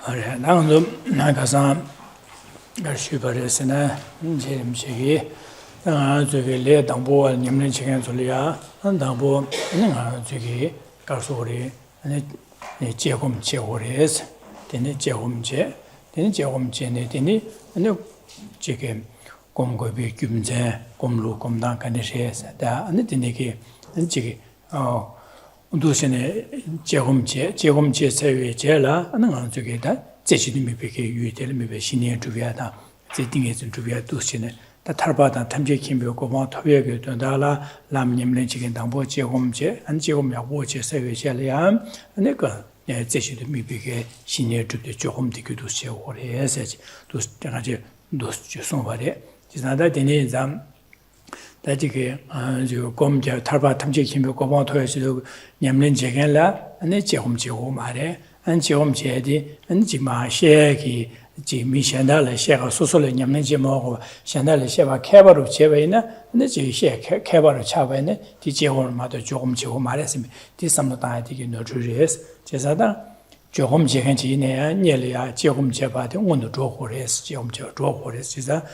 나도 나가서 가시버렸으나 제림식이 저기 내 당보 님는 지금 소리야 당보 저기 가서리 아니 제금 제고래서 되네 제금제네 되니 아니 지금 공급이 규제 공로 공단 간에서 다 아니 되니게 지금 도시네 제금제 세외 제라 하는 저기다 제시님이 베게 유의될 미베 신의 주비하다 제딩의 주비하 도시네 다 탈바다 탐제 김벽고 뭐 토비하게 된다라 람님네 지금 당보 제금제 안 제금 약보제 세외 제라 그러니까 제시도 미베게 신의 주비 조금 되기도 세월해서 도시 때가지 도시 송바래 지나다 되니 잠 다지게 저 검제 탈바 탐지 김벽 고방 토에서 냠는 제겐라 아니 제홈지고 말에 안 제홈제디 안 지마셰기 지미셴달레 셰가 소소레 냠는 지모고 셴달레 셰바 케바로 제베이나 근데 지셰 케바로 차베네 디제홈마도 조금 지고 말했으면 디삼도다 되게 노주리스 제사다 조금 제겐지네 녀리야 조금 제바데 오늘 조호레스 조금 조호레스 지사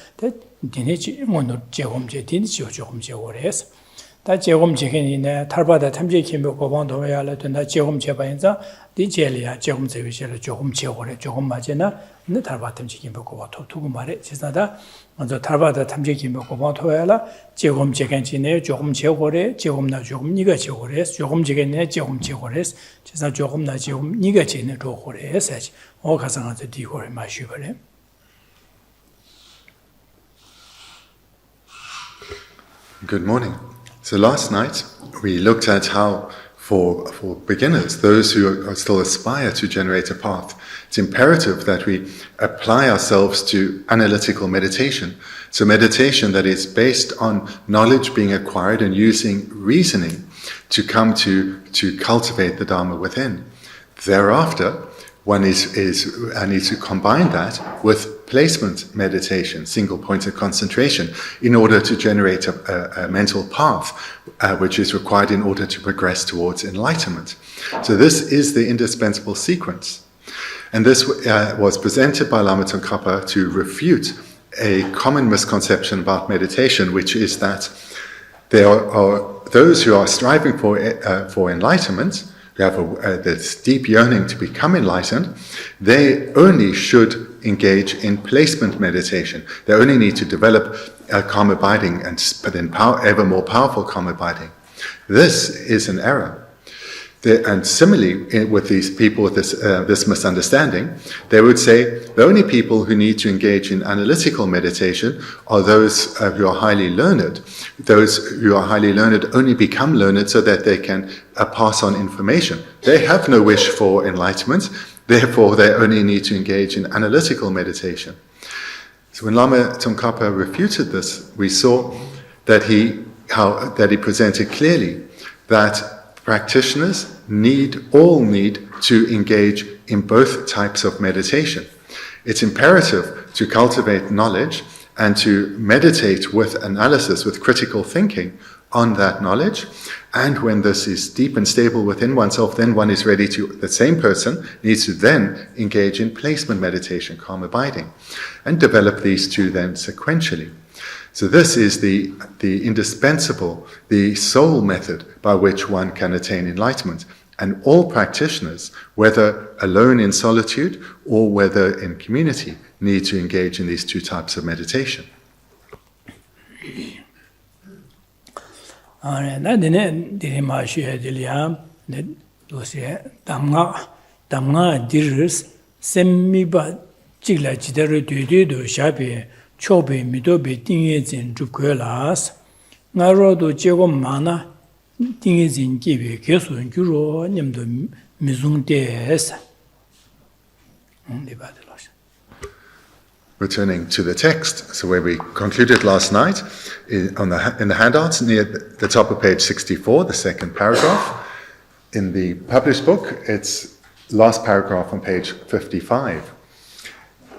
디네지 오늘 제공제 디니지 조금 제호레스 다 제공 제겐이네 탈바다 탐제 김벽 고방도 해야라 된다 제공 제바인자 디젤이야 제공 제비실 조금 제호레 조금 맞으나 근데 탈바다 탐제 김벽 고방도 두고 말해 지사다 먼저 탈바다 탐제 김벽 고방도 해야라 제공 제겐지네 조금 제호레 조금나 조금 니가 제호레스 조금 제겐네 조금 제호레스 지사 조금나 조금 니가 제네 조호레스 어 가상한테 디고레 마시버래 Good morning. So last night we looked at how for beginners, those who still aspire to generate a path, it's imperative that we apply ourselves to analytical meditation. So meditation that is based on knowledge being acquired and using reasoning to come to cultivate the Dharma within. Thereafter, one needs to combine that with placement meditation, single pointed concentration, in order to generate a mental path, which is required in order to progress towards enlightenment. So this is the indispensable sequence. And this was presented by Lama Tsongkhapa to refute a common misconception about meditation, which is that there are those who are striving for enlightenment, who have this deep yearning to become enlightened, they only should engage in placement meditation. They only need to develop calm abiding but then ever more powerful calm abiding. This is an error. And similarly, with these people with this misunderstanding, they would say the only people who need to engage in analytical meditation are those who are highly learned. Those who are highly learned only become learned so that they can pass on information. They have no wish for enlightenment, therefore they only need to engage in analytical meditation. So when Lama Tsongkhapa refuted this, we saw that he presented clearly that practitioners all need to engage in both types of meditation. It's imperative to cultivate knowledge and to meditate with analysis, with critical thinking on that knowledge. And when this is deep and stable within oneself, then one is ready to, the same person needs to then engage in placement meditation, calm abiding, and develop these two then sequentially. So this is the indispensable, the sole method by which one can attain enlightenment. And all practitioners, whether alone in solitude or whether in community, need to engage in these two types of meditation. 초베 미도베 띵예진 주괴라스 나로도 제고 많아 띵예진 기베 계속 주로 님도 미중대에서 Returning to the text, so where we concluded last night, in the handouts near the top of page 64, the second paragraph. In the published book, it's last paragraph on page 55.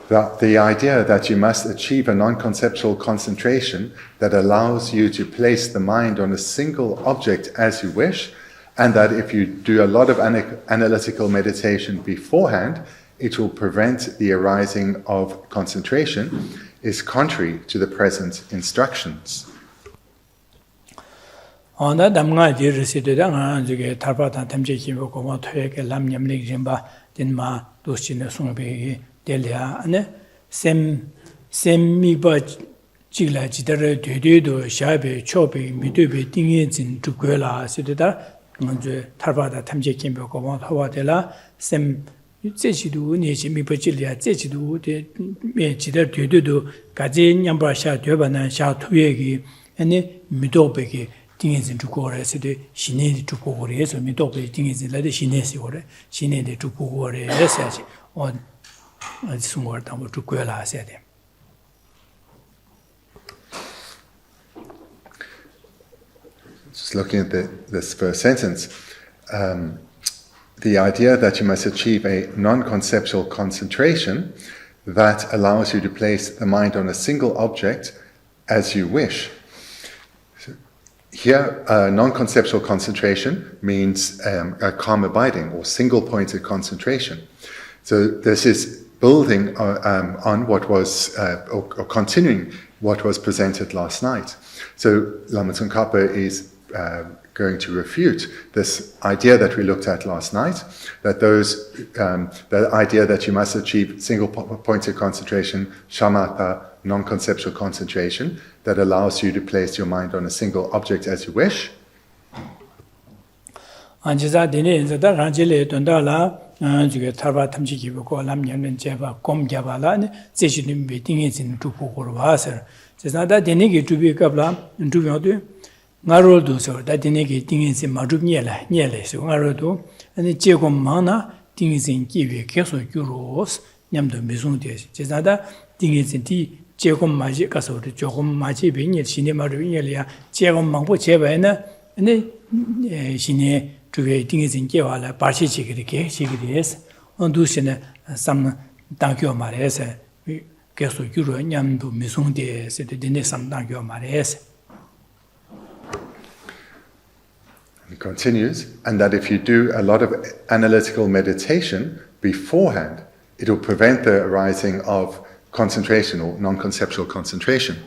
The idea that you must achieve a non-conceptual concentration that allows you to place the mind on a single object as you wish, and that if you do a lot of analytical meditation beforehand, it will prevent the arising of concentration is contrary to the present instructions. onda damnga di residu da nga juge tarpa ta tamje ki ko ma thoye ke lam nyam lik jimba din ma dosin sung be delya ane sem mi ba jigla jidare de do shabe chobe mi de be dingye jin tukela sidu da nga tarpa ta tamje ki ko ma thowa dela sem 这些都年纪没不吉利啊，这些都的面积的对都，各自两把下对吧呢？下土也个，那没多别个，定义成中国人是的，新年的中国人，所以没多别定义成来的新年是过来，新年的中国人也是些，我中国人当我中国啦些的。Just looking at this first sentence. The idea that you must achieve a non-conceptual concentration that allows you to place the mind on a single object as you wish. So here, non-conceptual concentration means a calm abiding or single-pointed concentration. So this is building on what was, or continuing what was presented last night. So Lama Tsongkhapa is going to refute this idea that we looked at last night, that the idea that you must achieve single-pointed concentration, shamatha, non-conceptual concentration, that allows you to place your mind on a single object as you wish. ngaro do so da dine ge dingin sin ma rup nye le so ngaro do ani je gom ma na dingin sin ki we ke so gyu ros nyam do mi sung de je za da dingin sin ti je gom ma ji ka so de jo gom ma ji be nye sin ne ma rup nye le ya je gom ma bo je ba na ani sin ne tu ge dingin sin ke wa la ba chi chi ge ke chi ge des on du sin ne sam dang kyo ma re se ke so gyu ro nyam do mi sung de se de dine sam dang kyo ma re se. It continues, and that if you do a lot of analytical meditation beforehand, it will prevent the arising of concentration or non-conceptual concentration.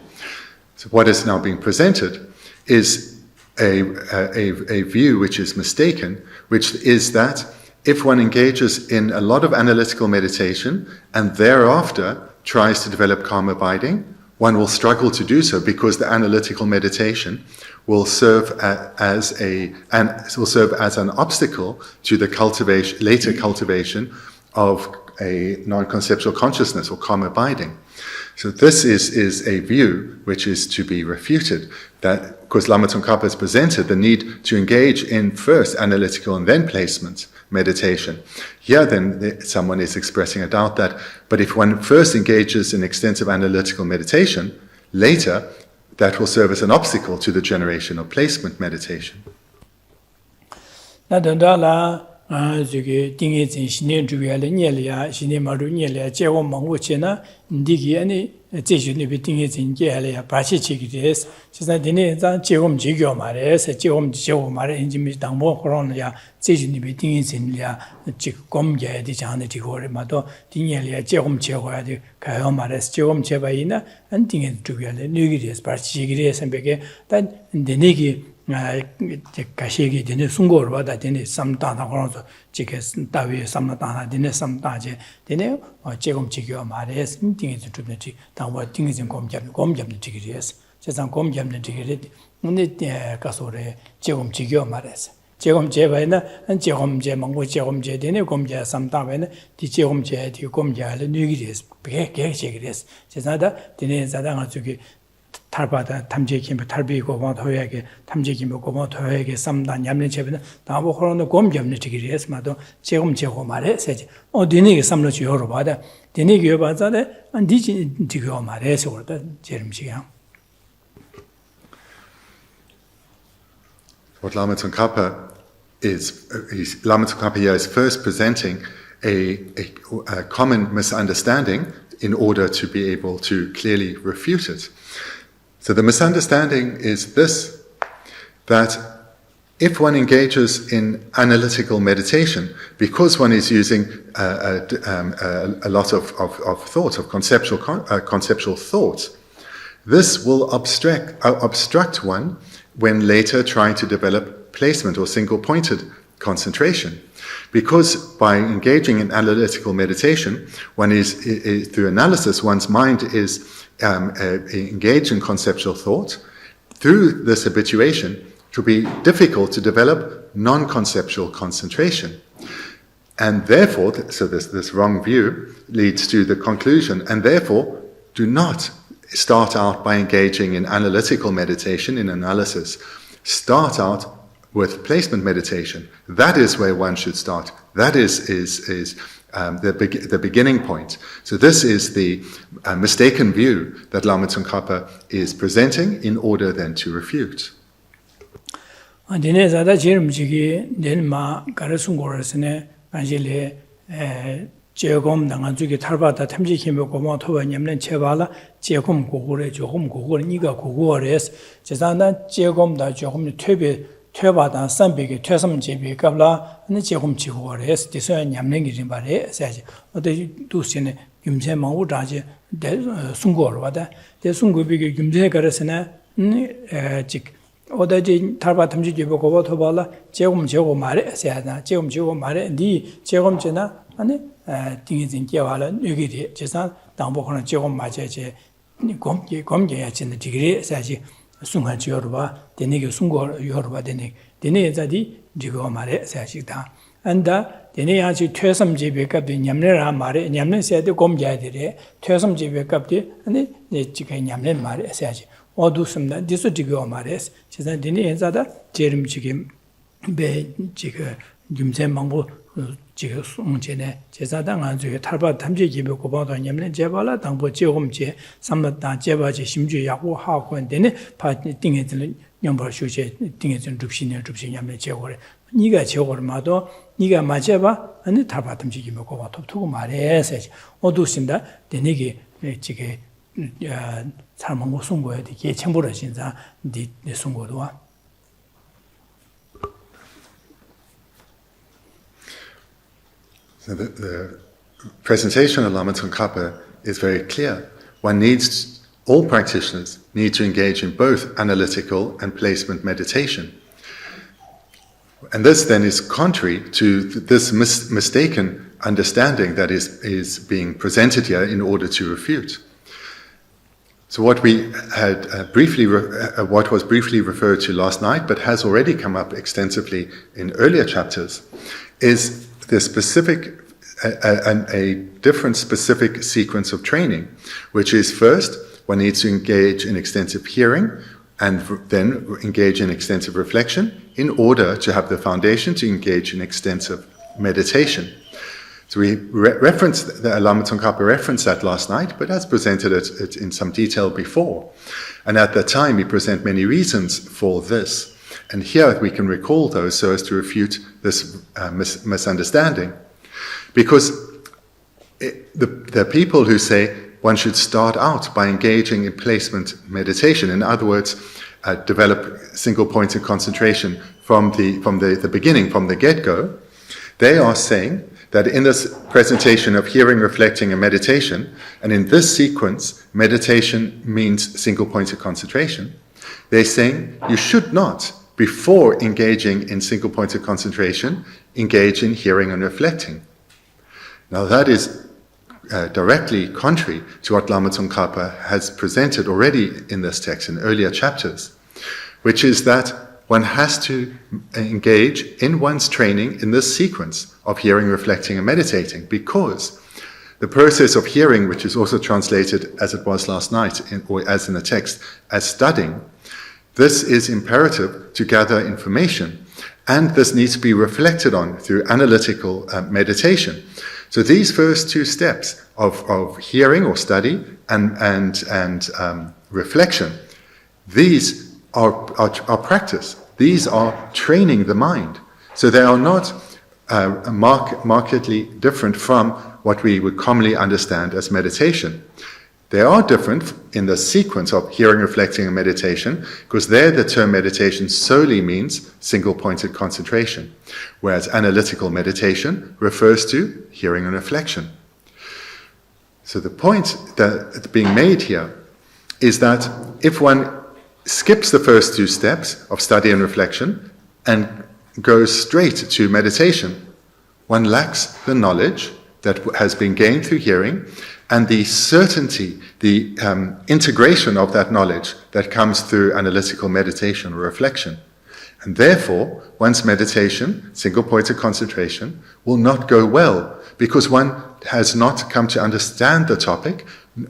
So what is now being presented is a view which is mistaken, which is that if one engages in a lot of analytical meditation and thereafter tries to develop calm abiding, one will struggle to do so because the analytical meditation will serve as an obstacle to the later cultivation of a non-conceptual consciousness or calm abiding. So this is a view which is to be refuted. That, because Lama Tsongkhapa has presented the need to engage in first analytical and then placement meditation. Here then someone is expressing a doubt that, but if one first engages in extensive analytical meditation, later that will serve as an obstacle to the generation of placement meditation. 제주니 비팅에 진게야 바시치기です. 지난 ದಿನೇ 제금 지교 말에 제금 지교 말에 인지미 당보 그런야 제주니 비팅에 진이야 지금 게야 되지 않는 지고를마도 디니야 제금 제고야 돼. 가요 말에 제금 제바이나 안 띵에 두게야 뉴기리스 바시치기리스 벽에 단 데네기 가시기 되는 순고를 받아 되는 삼다나 그러서 지게 따위 삼다나 되는 삼다제 되네 제금 지교 말에 띵에 두든지 당과 띵에 좀 검잡는 지기리스 세상 검잡는 지기리 근데 가서래 제금 지교 말에서 제금 제바이나 안 제금 제 망고 제금 제 되네 검제 삼다베는 디 제금 제 디 검제를 뉴기리스 게 지기리스 세상다 되네 자당아 저기 탈바다 탐제김 탈비고 뭐 더하게 탐제김 뭐 더하게 삼단 냠는 제비는 다보 호로는 곰겸는 지기리스마도 제금 제고 말해 세지 디니게 삼로 지요로 봐다 디니게 봐자데 안 디지 지고 말해서 그러다 제름지야. What Lama Tsongkhapa Lama Tsongkhapa here is first presenting a common misunderstanding in order to be able to clearly refute it. So the misunderstanding is this, that if one engages in analytical meditation, because one is using a lot of thought, of conceptual thought, this will obstruct one when later trying to develop placement or single-pointed concentration. Because by engaging in analytical meditation, one is through analysis, one's mind is engaged in conceptual thought. Through this habituation, it will be difficult to develop non-conceptual concentration. And therefore, so this wrong view leads to the conclusion, and therefore do not start out by engaging in analytical meditation, in analysis. Start out with placement meditation. That is where one should start. That is the beginning point. So this is the mistaken view that Lama Tsongkhapa is presenting in order then to refute. Dine zada jirim jigi den ma garasun gorasne anjile 제곰 당한 쪽에 탈바다 탐지 힘을 고마 토바 냠는 제발라 제곰 고고래 조금 고고 니가 고고래스 제산다 제곰다 조금 퇴바다 300개 퇴섬 제비 갑라 네 제곰 지고래스 디서 냠는 게 말에 사지 어디 두시네 김제 마우다지 대 순고로 와다 대 순고비게 김제 가르스나 직 어디지 탈바 탐지 집고 고바 토발라 제곰 제고 말에 사야다 제곰 제고 말에 니 제곰 제나 아니 띵이진 깨와라 여기디 제산 당보하는 제곰 맞아제 검게야 진의 디그리 사지 순간 지어봐 되네게 순고 여러봐 되네 자디 지고 말에 사시다 안다 되네 아주 퇴섬 집에까지 냠내라 말에 냠내 세대 검자들이 퇴섬 집에까지 아니 지가 냠내 말에 사지 어두습니다 디서 지고 말에 제산 되네 엔자다 제름 지금 배 지가 김제 망보 지금 송제네 제사당 안주에 탈바 탐지 기배 고바도 냠는 제발라 당보 제홈제 삼마다 제바지 심주 야고 하고인데네 파 띵에들 연벌 쇼제 띵에들 줍시네 냠는 제고래 네가 제고르마도 네가 맞아봐 아니 탈바 탐지 기배 고바도 두고 말해서 어두신다 되네게 지게 살망고 송고야 되게 첨부를 신자 네 송고도 와 So the presentation of Lama Tsongkhapa is very clear. All practitioners need to engage in both analytical and placement meditation. And this then is contrary to this mistaken understanding that is being presented here in order to refute. So what we had what was briefly referred to last night, but has already come up extensively in earlier chapters, is the a different specific sequence of training, which is first, one needs to engage in extensive hearing and then engage in extensive reflection in order to have the foundation to engage in extensive meditation. So we referenced, the Lama Tsongkhapa referenced that last night, but has presented it in some detail before. And at that time, we present many reasons for this. And here we can recall those so as to refute this misunderstanding. Because the people who say one should start out by engaging in placement meditation, in other words, develop single points of concentration from the beginning, from the get-go, they are saying that in this presentation of hearing, reflecting, and meditation, and in this sequence, meditation means single points of concentration, they're saying you should not, before engaging in single points of concentration, engage in hearing and reflecting. Now that is directly contrary to what Lama Tsongkhapa has presented already in this text in earlier chapters, which is that one has to engage in one's training in this sequence of hearing, reflecting, and meditating, because the process of hearing, which is also translated as it was last night, or as in the text, as studying, this is imperative to gather information, and this needs to be reflected on through analytical meditation. So these first two steps of hearing or study and reflection, these are practice. These are training the mind. So they are not markedly different from what we would commonly understand as meditation. They are different in the sequence of hearing, reflecting, and meditation, because there the term meditation solely means single-pointed concentration, whereas analytical meditation refers to hearing and reflection. So the point that's being made here is that if one skips the first two steps of study and reflection and goes straight to meditation, one lacks the knowledge that has been gained through hearing and the certainty, the integration of that knowledge that comes through analytical meditation or reflection. And therefore, one's meditation, single-pointed concentration, will not go well because one has not come to understand the topic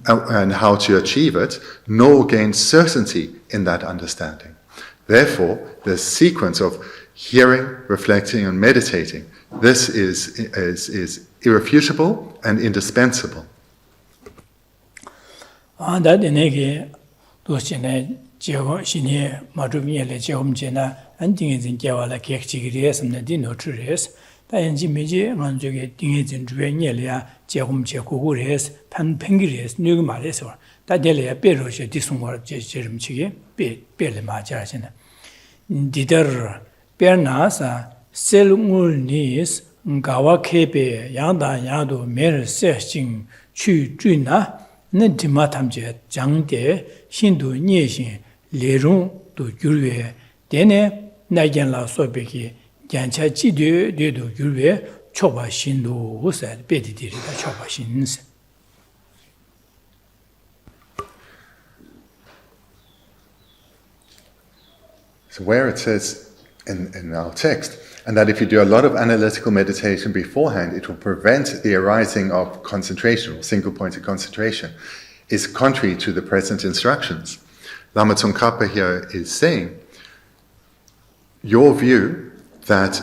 and how to achieve it, nor gain certainty in that understanding. Therefore, the sequence of hearing, reflecting, and meditating, this is irrefutable and indispensable. That inegi doshine jego shine madumyele jegomjena andingin jewala kekchigires amnadi notures ta enji meje manjoge dingin juenyele jegomje gugures pan pengires nyugmareso ta dele beroje disungor jerimchige bele majarjena dider bernasa selungulnis ngawa kebe yangda yado mer seshin chu juina Nentima tamje jangde hindu nyeshin lerung do gyurwe dene nagyan la sobeki jancha jide de do gyurwe choba shindu usa bedidiri da choba shinse. So where it says in our text, and that if you do a lot of analytical meditation beforehand, it will prevent the arising of concentration, or single-pointed concentration, is contrary to the present instructions. Lama Tsongkhapa here is saying, your view that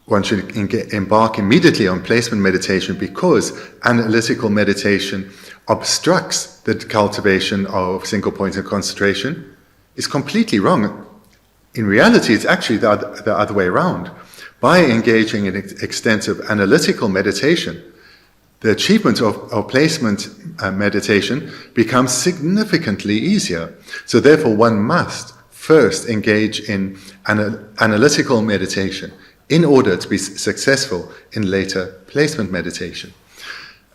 one should embark immediately on placement meditation because analytical meditation obstructs the cultivation of single-pointed concentration is completely wrong. In reality, it's actually the other way around. By engaging in extensive analytical meditation, the achievement of placement meditation becomes significantly easier. So therefore, one must first engage in analytical meditation in order to be successful in later placement meditation.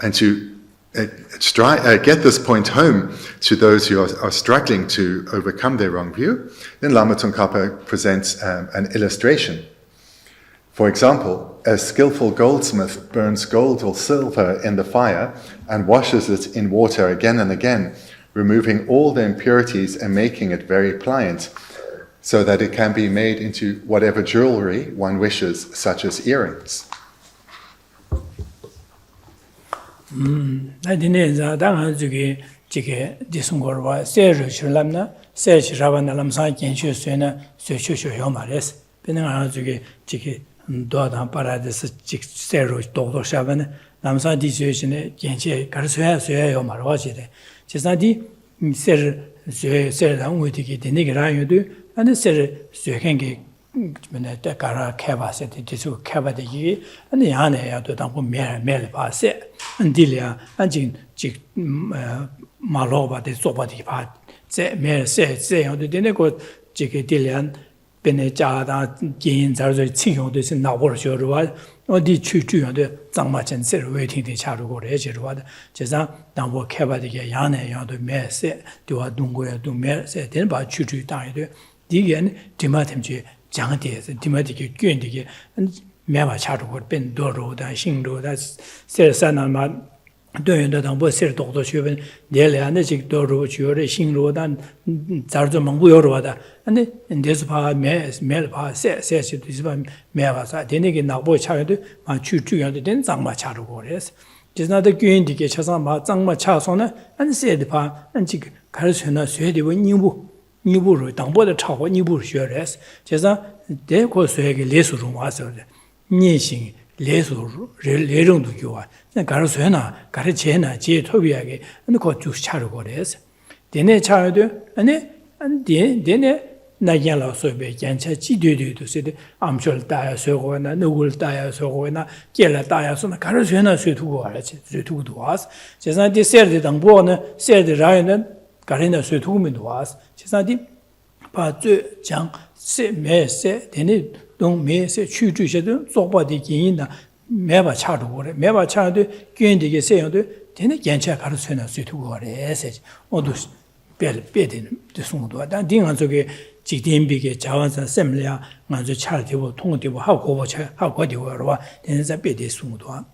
And to get this point home to those who are struggling to overcome their wrong view, then Lama Tsongkhapa presents an illustration. For example, a skillful goldsmith burns gold or silver in the fire and washes it in water again and again, removing all the impurities and making it very pliant, so that it can be made into whatever jewelry one wishes, such as earrings. 도다 파라데스 직세로 도도 샤바네 남사 디스요시네 겐체 가르소야요 말와지데 제사디 세르당 우티기 데니그라요도 아니 세르 쇠켄게 뭐네 때가라 캐바세데 디수 캐바데기 아니 야네야도 당고 메메 바세 안딜이야 안진 직 말로바데 소바디 바제 메세 세요도 데네고 지게 딜리안 베네자다 긴 자르저 칭용도스 나버셔르와 어디 추추연데 장마전세를 웨팅데 차르고래 제르와 제사 당보 캐바디게 야네 야도 메세 도와 동고야 도 메세 된바 추추 다이데 디겐 디마템지 장데스 디마디게 꾼디게 메바 차르고 벤도로다 싱로다 세사나마对的当不是多多学问，连连的这个多肉学的新罗但咋着蒙古有罗的，那你是怕没了怕晒去就是怕没法啥，天天给脑部查的嘛去主要的点脏嘛查着过来是，就是那的原地给查上嘛脏嘛查上呢，俺晒的怕俺这个开始呢学的问你不如当不的查过你不学的是，就是这个学个历史中话说的，年轻。레소로 레정도 교와 가르소나 가르체나 제 토비하게 근데 그 주차로 거래서 되네 차여도 아니 데네 나견라 소베 견차 지되되도 세데 암철 다야 소고나 누굴 다야 소고나 깨라 다야 소나 가르쇠나 쇠두고 알지 쇠두고도 와서 제산디 세르데 당보는 세르데 라이는 가르나 쇠두고면 와서 제산디 바즈 장 세메세 되네 동메세 취주셔도 속바디 기인다 매바 차도 그래 매바 차도 괜되게 세요도 되네 견차 가르쇠나 쇠두고 그래서 모두 배되는 순도 단 딩한 속에 직된비게 자원산 셈ल्या 먼저 차르되고 통되고 하고 고쳐 하고 되고와 되는자 배되 순도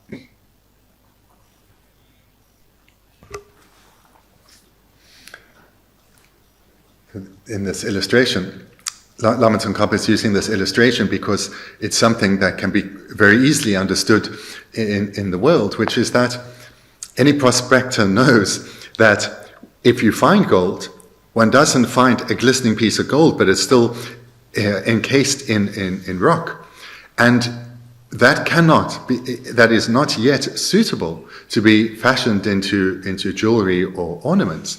In this illustration, Lama Tsongkhapa is using this illustration because it's something that can be very easily understood in the world, which is that any prospector knows that if you find gold, one doesn't find a glistening piece of gold, but it's still encased in rock. And that is not yet suitable to be fashioned into jewelry or ornaments,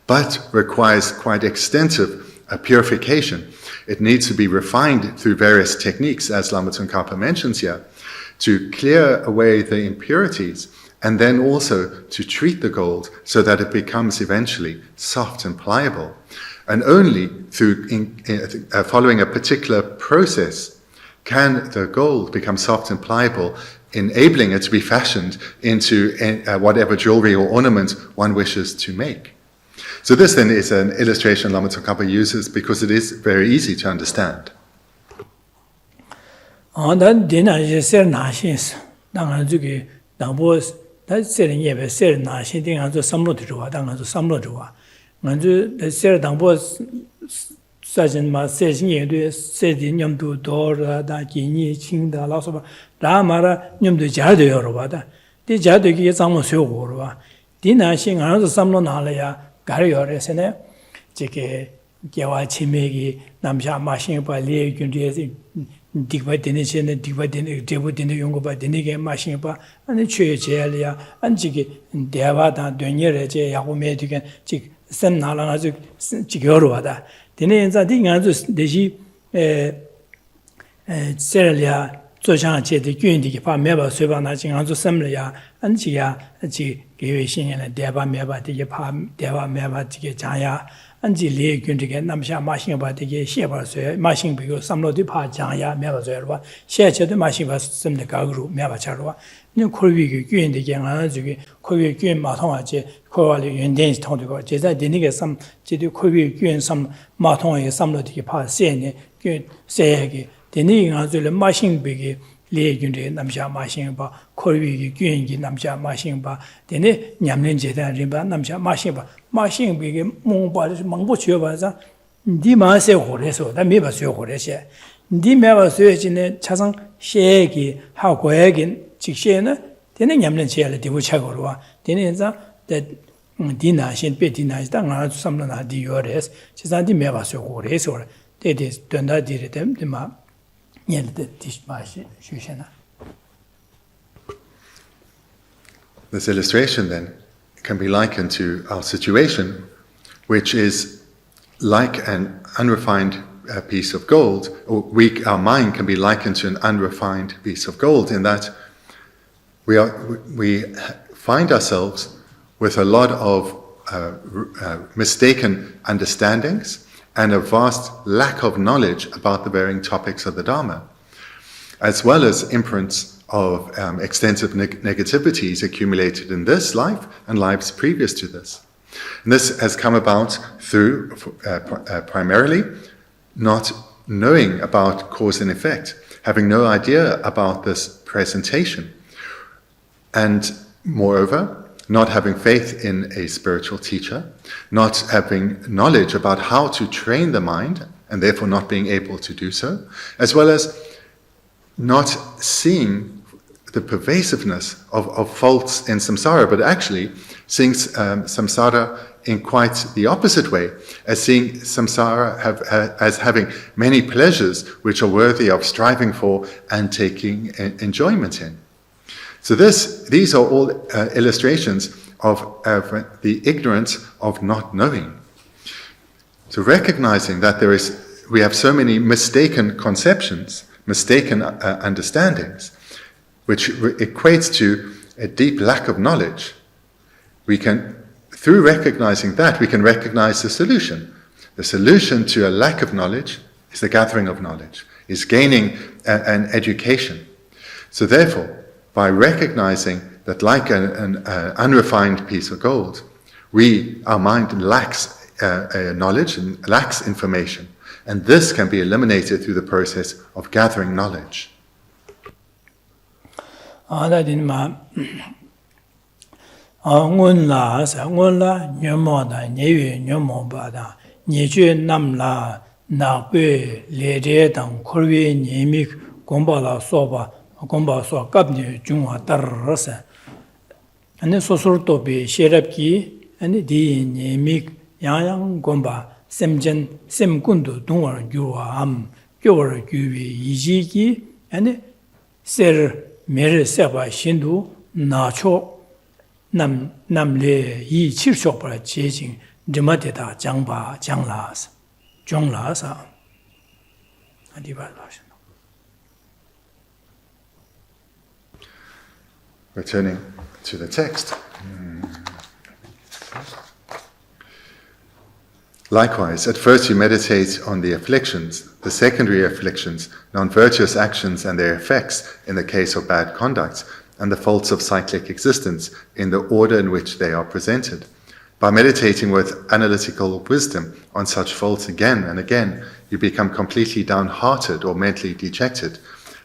but requires quite extensive purification. It needs to be refined through various techniques, as Lama Tsongkhapa mentions here, to clear away the impurities, and then also to treat the gold so that it becomes eventually soft and pliable. And only through following a particular process can the gold become soft and pliable, enabling it to be fashioned into whatever jewelry or ornament one wishes to make. So this then is an illustration Lama Tsongkhapa uses because it is very easy to understand. 다 세는 예배 세는 나신 등한서 삼로도 좋아 당한서 삼로 좋아 먼저 세를 당보 사진 마 세신예도 세진념도 도라다 기니 칭다 라서 라마라 념도 자도요 봐다 디 자도기 장모 쇼고로 봐 디나신 안서 삼로 나려야 가려요래서네 저게 개와 치매기 남샤 마신 빨리 군디에서 디바데네체네 디바데네 데보데네 용고바 데네게 마신바 아니 최제알이야 안지게 대바다 되녀레제 야고메디게 지 셈나라가지 지겨로와다 데네자 딩아주 데시 세르리아 조상제데 균디게 파메바 쇠바나 징아주 셈르야 안지야 지 개외신이네 대바메바디게 파 대바메바디게 자야 안지 레균디게 남샤 마싱바디게 시에바서에 마싱비고 삼로디 파장야 메바서에바 시에체도 마싱바 셈데 가그루 메바차로와 니 콜비게 균디게 안지게 콜비 균 마통아제 코알이 연den시 통되고 제자 데니게 삼 제디 콜비 균삼 마통에 삼로디게 파 세네 균 세게 데니 안줄레 마싱비게 레균디 남샤 마싱바 콜비게 균기 남샤 마싱바 데네 냠는 제단 림바 남샤 마싱바 마싱비게 몽바르 망보 지어봐서 니 마세 호래서 나 메바스 호래세 니 메바스 지네 차상 셰기 하고에긴 직시에는 데네 냠는 제를 디고 차고로와 데네자 데 디나신 베디나시 당나 삼나나 디요레스 지산디 메바스 호래서 데데 된다디르 뎀마 This illustration then can be likened to our situation, which is like an unrefined piece of gold, or our mind can be likened to an unrefined piece of gold in that we find ourselves with a lot of mistaken understandings and a vast lack of knowledge about the varying topics of the Dharma, as well as imprints of extensive negativities accumulated in this life and lives previous to this. And this has come about through primarily not knowing about cause and effect, having no idea about this presentation, and moreover, not having faith in a spiritual teacher, not having knowledge about how to train the mind, and therefore not being able to do so, as well as not seeing the pervasiveness of faults in samsara, but actually seeing samsara in quite the opposite way, as seeing samsara as having many pleasures which are worthy of striving for and taking enjoyment in. So these are all illustrations of the ignorance of not knowing. So recognizing that there is we have so many mistaken conceptions, mistaken understandings, which equates to a deep lack of knowledge. We can, through recognizing that, we can recognize the solution. The solution to a lack of knowledge is the gathering of knowledge, is gaining an education. So therefore, by recognizing that like an unrefined piece of gold, our mind lacks knowledge and lacks information. And this can be eliminated through the process of gathering knowledge. semjen semkundu dungwar gyuwa am gyuwar gyuwi yiji ane ser mere seba shindu nacho namle yi chirchokpa jejing dimateta jangba janglas jonglasa adiba lashin. Returning to the text. Likewise, at first you meditate on the afflictions, the secondary afflictions, non-virtuous actions and their effects in the case of bad conduct, and the faults of cyclic existence in the order in which they are presented. By meditating with analytical wisdom on such faults again and again, you become completely downhearted or mentally dejected,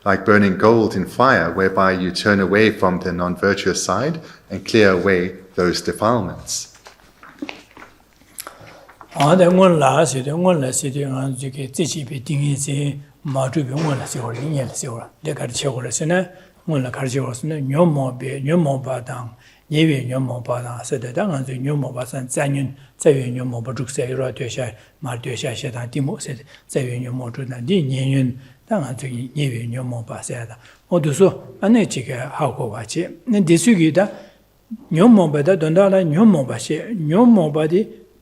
like burning gold in fire, whereby you turn away from the non-virtuous side and clear away those defilements.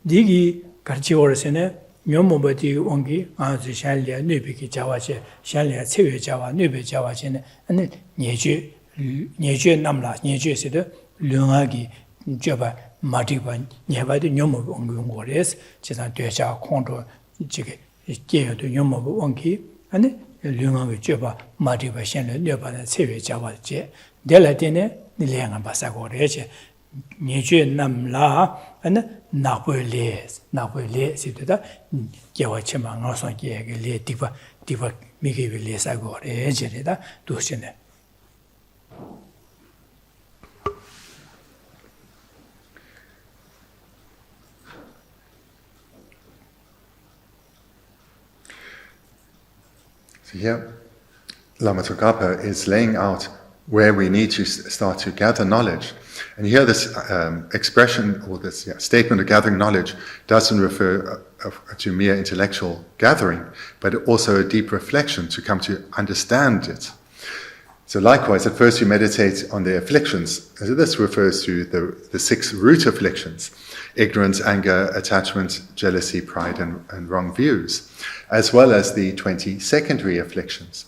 Digi Karchiorasene, Nyomobati Ongi, Anzu Shalia, Nubiki Jawache, Shalia, Tsewe Jawa, Nube Jawachene, and Nieje Namla, Nieje said, Lungagi, Java, Matiban, Nyava, the Nyomo Ongi, Chesan Tuacha, Conto, Jigge, Geo to Nyomo Ongi, and Lunga Java, Matiba Shannon, Nuba, Tsewe Java, Delatine, the Lianga Basago, Nieje Namla, and Napoli, Sita, Yawachima, Norson Gale, Diva, Miki Sago, Egerida, Dusine. So here, Lama Tsongkhapa is laying out where we need to start to gather knowledge. And here this expression, or this statement of gathering knowledge, doesn't refer to mere intellectual gathering, but also a deep reflection to come to understand it. So likewise, at first you meditate on the afflictions. So this refers to the 6 root afflictions: ignorance, anger, attachment, jealousy, pride, and wrong views, as well as the 20 secondary afflictions.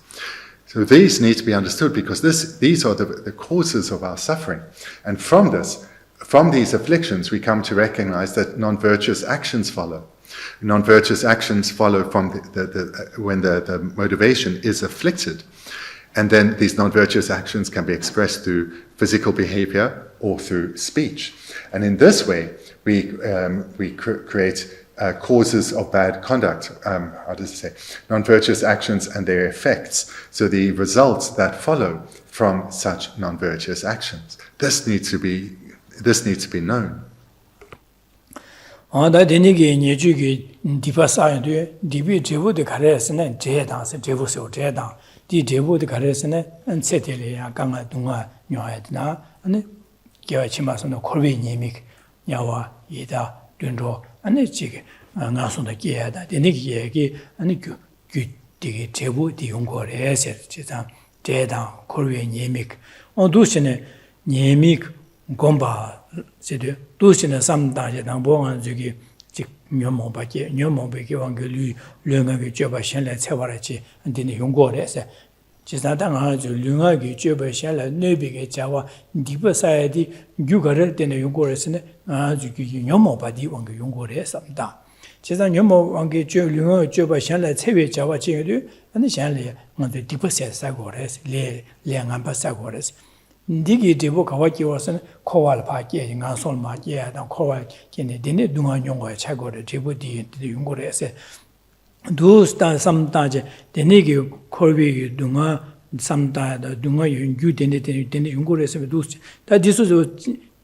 So these need to be understood because these are the causes of our suffering. And from these afflictions, we come to recognize that non-virtuous actions follow. Non-virtuous actions follow from when the motivation is afflicted. And then these non-virtuous actions can be expressed through physical behavior or through speech. And in this way, we create causes of bad conduct, non-virtuous actions and their effects. So the results that follow from such non-virtuous actions. This needs to be known. ane chige nga sonda kieda deni ki ane gyu digi tebu di yongko re ser chizang dedang korwe nyemik on dushine nyemik gomba sedu dushine samdang je dang bo ngan zugi nyomo ba ke wang ge lu nga ge joba shen la che wara chi dine yonggo de se chi sa da nga ju lu nga ge joba shen la ne be ge jawa di ba sa di gyu ga re dine yonggo re se ne nga ju gi nyomo ba di wang ge yonggo re sam da chi sa nyomo wang ge jo lu nga joba shen la che we jawa chi ge ane shen le nga de di ba se sa go re le nga ba sa go re Digi Dibu Kawaki was an Kowal Paki, Gansol Makia, and Kowal Kine, didn't do on Yongo, Chago, Dibu di Yungore. Do stand sometimes the Nigi Korbi Dunga, sometimes the Dunga you didn't Yungore do that. This was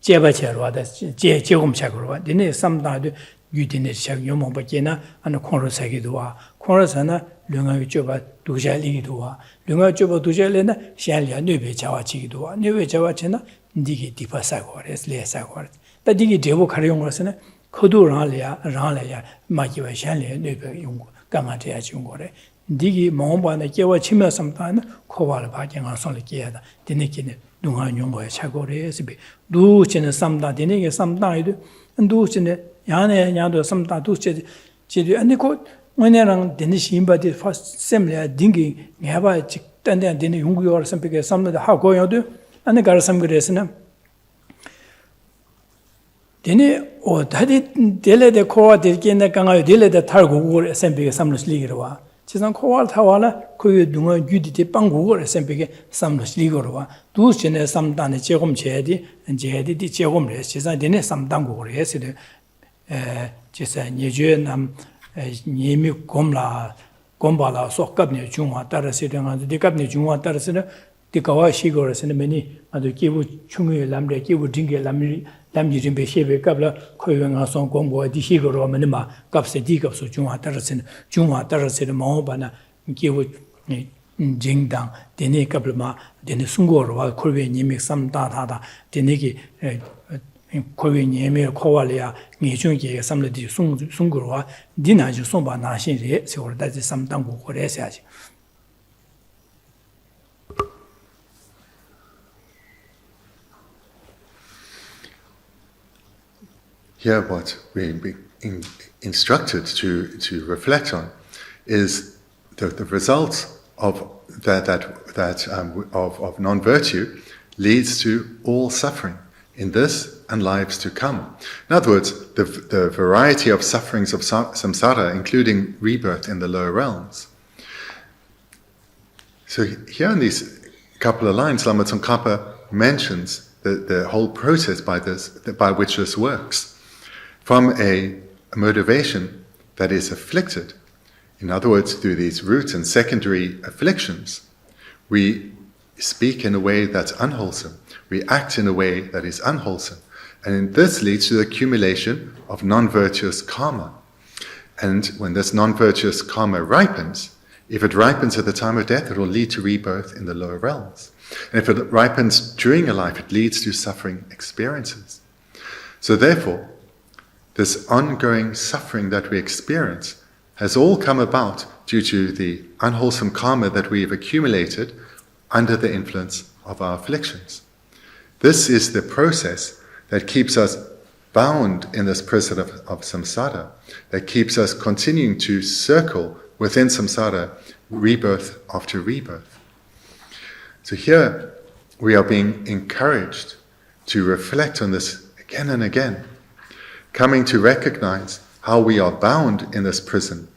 Jebachero, that's Jegum Chagro, didn't sometimes you didn't check Yomo Bakina and the Chorus Sagidua, Chorusana, Lunga Joba, Dujali Dua, Lunga Joba Dujalena, Shalia, Nube Chawachi Dua, Nube Chawachena, Digi Dipa Sagores, Le Sagores. The Digi Devo Carrion was in a Kodu Ralia, Makiwa Shalia, Nube Yung, Gamatea Jungore. Digi Momba and Jawa Chima sometime, Koval Packing on Solikiada, Dinikin, Dunga Yungo, Chagores, do Chin some that Dinig some died, and do Chin Yana Yado some tattoo Chidu and the court. When you're Denishim, but the first similar dingy, you have a chick and then Yungu or something, because some of the how going to do, and the got some good reason. Dini or Taddy Dele the Koa did gain the Ganga Dele the Targo or something, some Ligua. Chisan Koal Tawala, Koyu Dunga, Judity Pangu or something, some Ligua. Two chines some done a Chegum Chedi and Jedi Chegum, Chisan Dene some Dango, yesterday. Chisa Nijuan. Nimi Gomla, Gombala, Sokabni, Juma, Tarasidan, and the Capni Juma Tarasina, the Kawashigors and many, and the Kivu Chungi, Lamre, Kivu Dingi, Lamji Jimbeshebe, Kabla, Koyanga Son Gombo, the Higoro, Manima, Kapse Dikaps, Juma Tarasin, Mahobana, Kivu Jingdang, Dene Kablama, Dene Sungor, while Korean Nimi, some Tata, Denegi. Korean Yemi, Kowalia, Nijungi, some of the Sungurwa, Dina, Somba, Nashin, so that is some Tango or Essage. Here, what we're being instructed to reflect on is the results of of non-virtue leads to all suffering in this and lives to come. In other words, the variety of sufferings of samsara, including rebirth in the lower realms. So here in these couple of lines, Lama Tsongkhapa mentions the whole process by which this works, from a motivation that is afflicted. In other words, through these root and secondary afflictions, we speak in a way that's unwholesome. We act in a way that is unwholesome. And this leads to the accumulation of non-virtuous karma. And when this non-virtuous karma ripens, if it ripens at the time of death, it will lead to rebirth in the lower realms. And if it ripens during a life, it leads to suffering experiences. So therefore, this ongoing suffering that we experience has all come about due to the unwholesome karma that we've accumulated under the influence of our afflictions. This is the process that keeps us bound in this prison of samsara, that keeps us continuing to circle within samsara, rebirth after rebirth. So here we are being encouraged to reflect on this again and again, coming to recognize how we are bound in this prison,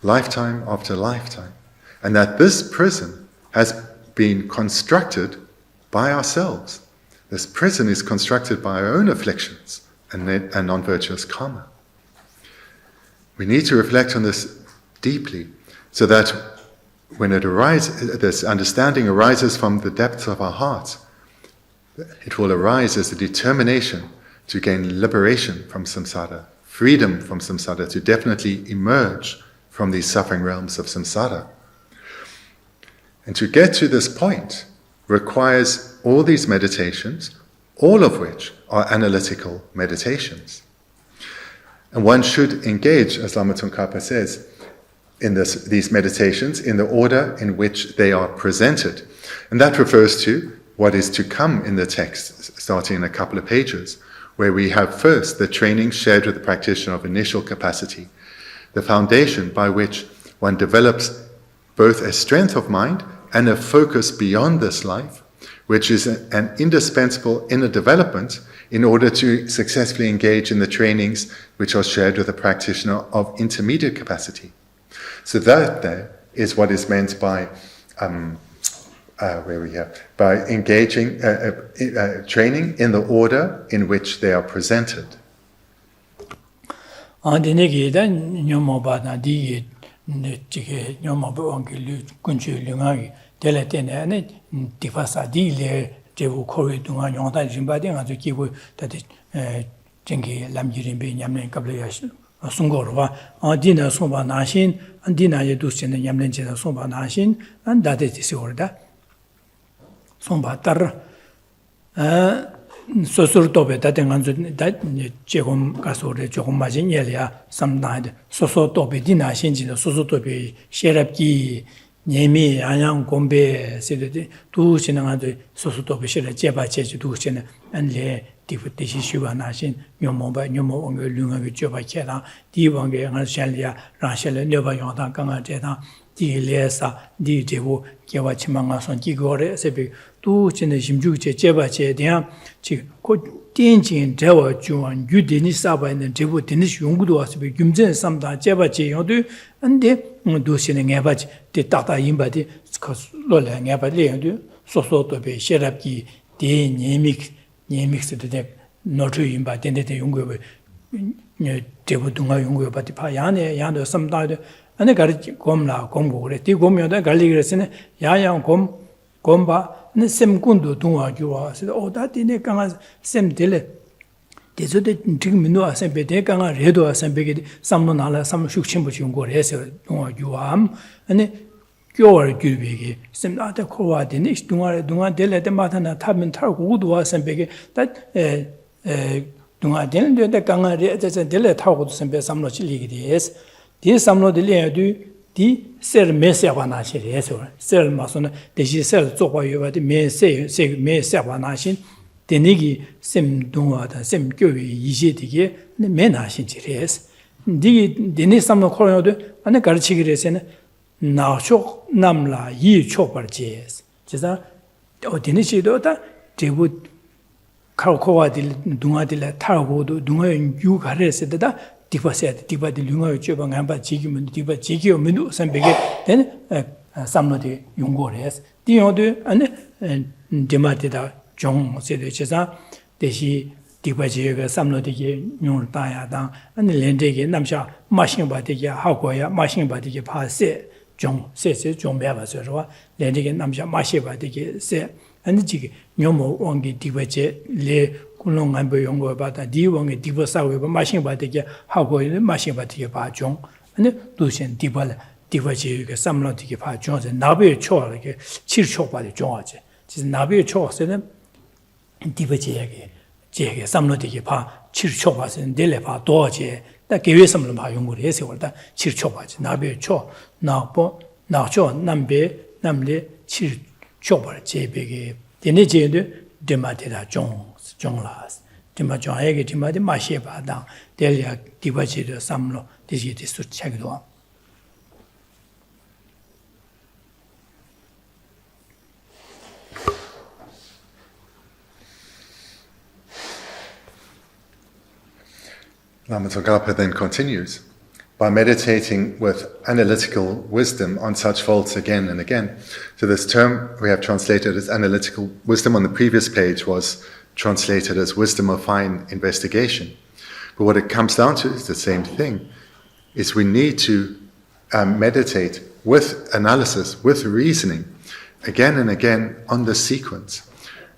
lifetime after lifetime, and that this prison has been constructed by ourselves. This prison is constructed by our own afflictions and non-virtuous karma. We need to reflect on this deeply, so that when it arises, this understanding arises from the depths of our hearts, it will arise as a determination to gain liberation from samsara, freedom from samsara, to definitely emerge from these suffering realms of samsara. And to get to this point requires all these meditations, all of which are analytical meditations. And one should engage, as Lama Tsongkhapa says, in these meditations in the order in which they are presented. And that refers to what is to come in the text, starting in a couple of pages, where we have first the training shared with the practitioner of initial capacity, the foundation by which one develops both a strength of mind and a focus beyond this life, which is an indispensable inner development in order to successfully engage in the trainings which are shared with a practitioner of intermediate capacity. So that there is what is meant by by engaging training in the order in which they are presented. 제부 코리 동안 용다 진바딩 아주 기부 다들 정기 람지림비 냠는 갑려야시 송거로와 어디나 소바 나신 안디나에 두시는 냠는지다 소바 나신 안다데지 오르다 송바터 소소르도베 다땡한주 다 제금 가서래 조금 맞은 예리야 삼나데 소소도베 디나신지도 소소도베 셰랍기 예미 안양 공배 세대들 두 진행하듯 소소도 비실에 제바체지 두 진행 안래 디부티시 슈바나신 뇨모바 뇨모 옹을 룽하게 줘바체라 디방게 한샬리아 라샬레 녀바 용다 강아제다 디레사 디제고 개와치망아선 기거래 세비 두 진행 심주제 제바체 대한 지고 딘진 대와 주원 유디니 사바는 제부 디니시 용구도 와서 김전 삼다 제바체 용도 안데 도시는 해바지 대다다 임바디 로래 해바리도 소소도베 셰랍기 데니믹스데 노트 임바 데데 용고 제부 동아 용고 바디 파야네 야도 삼다도 안에 가르치 곰라 곰고 그래 디 곰여다 갈리그레스네 야양 곰바 네 셈군도 동아 주와서 오다디네 강아 셈델레 대저데 지금 민도 아셈베 대강아 레도 아셈베게 삼노나라 삼숙침부 용고래서 동아 주암 아니 교월 규비게 셈나데 코와디네 동아 델레데 마타나 타면 타고도 아셈베게 다에 동아 델레데 강아 레저 델레 타고도 셈베 삼노 칠리게 데스 디 삼노 델레도 디 셀메세바나시레서 셀마소나 대시 셀 쪽과요바디 메세바나신 데니기 셈동와다 셈교위 이제디게 메나신지레스 디 데니 삼노 코로도 안에 가르치기레세는 나쇼 남라 이 초벌제스 제가 어디니시도다 제부 카코와딜 동아딜 타고도 동아연 유가레세다 디바세 디바디 룽어 줘방 한바 지기면 디바 지기면 선배게 된 삼노디 용고레스 디오도 안에 디마티다 종 세대체사 대시 디바지가 삼노디게 용다야다 안에 렌데게 남샤 마싱바디게 하고야 마싱바디게 파세 종 세세 종배바서와 렌데게 남샤 마시바디게 세 안에 지기 뇨모 원기 디바제 레 kulung ngambo yonggo bata di wong di bosawe ba machine ba de ha go le machine ba de ba jong ane du shen di ba le di ba ji ge samlo de ba jong se na be cho le ge chi cho ba de jong a je ji na be cho se ne di ba ji ge samlo de ba chi cho ba se de le ba do je da ge yue samlo ba yong go le se wo da chi cho ba ji na be cho na bo na cho nam be nam le chi cho ba je be ge de ne je de ma de da jong Jonglas, Timajong, Timadi Masheba down, Delia, Divaji, Samlo, Digiti to check it on. Lama Tsongkhapa then continues, by meditating with analytical wisdom on such faults again and again. So this term we have translated as analytical wisdom on the previous page was translated as wisdom of fine investigation. But what it comes down to is the same thing, is we need to meditate with analysis, with reasoning, again and again on the sequence,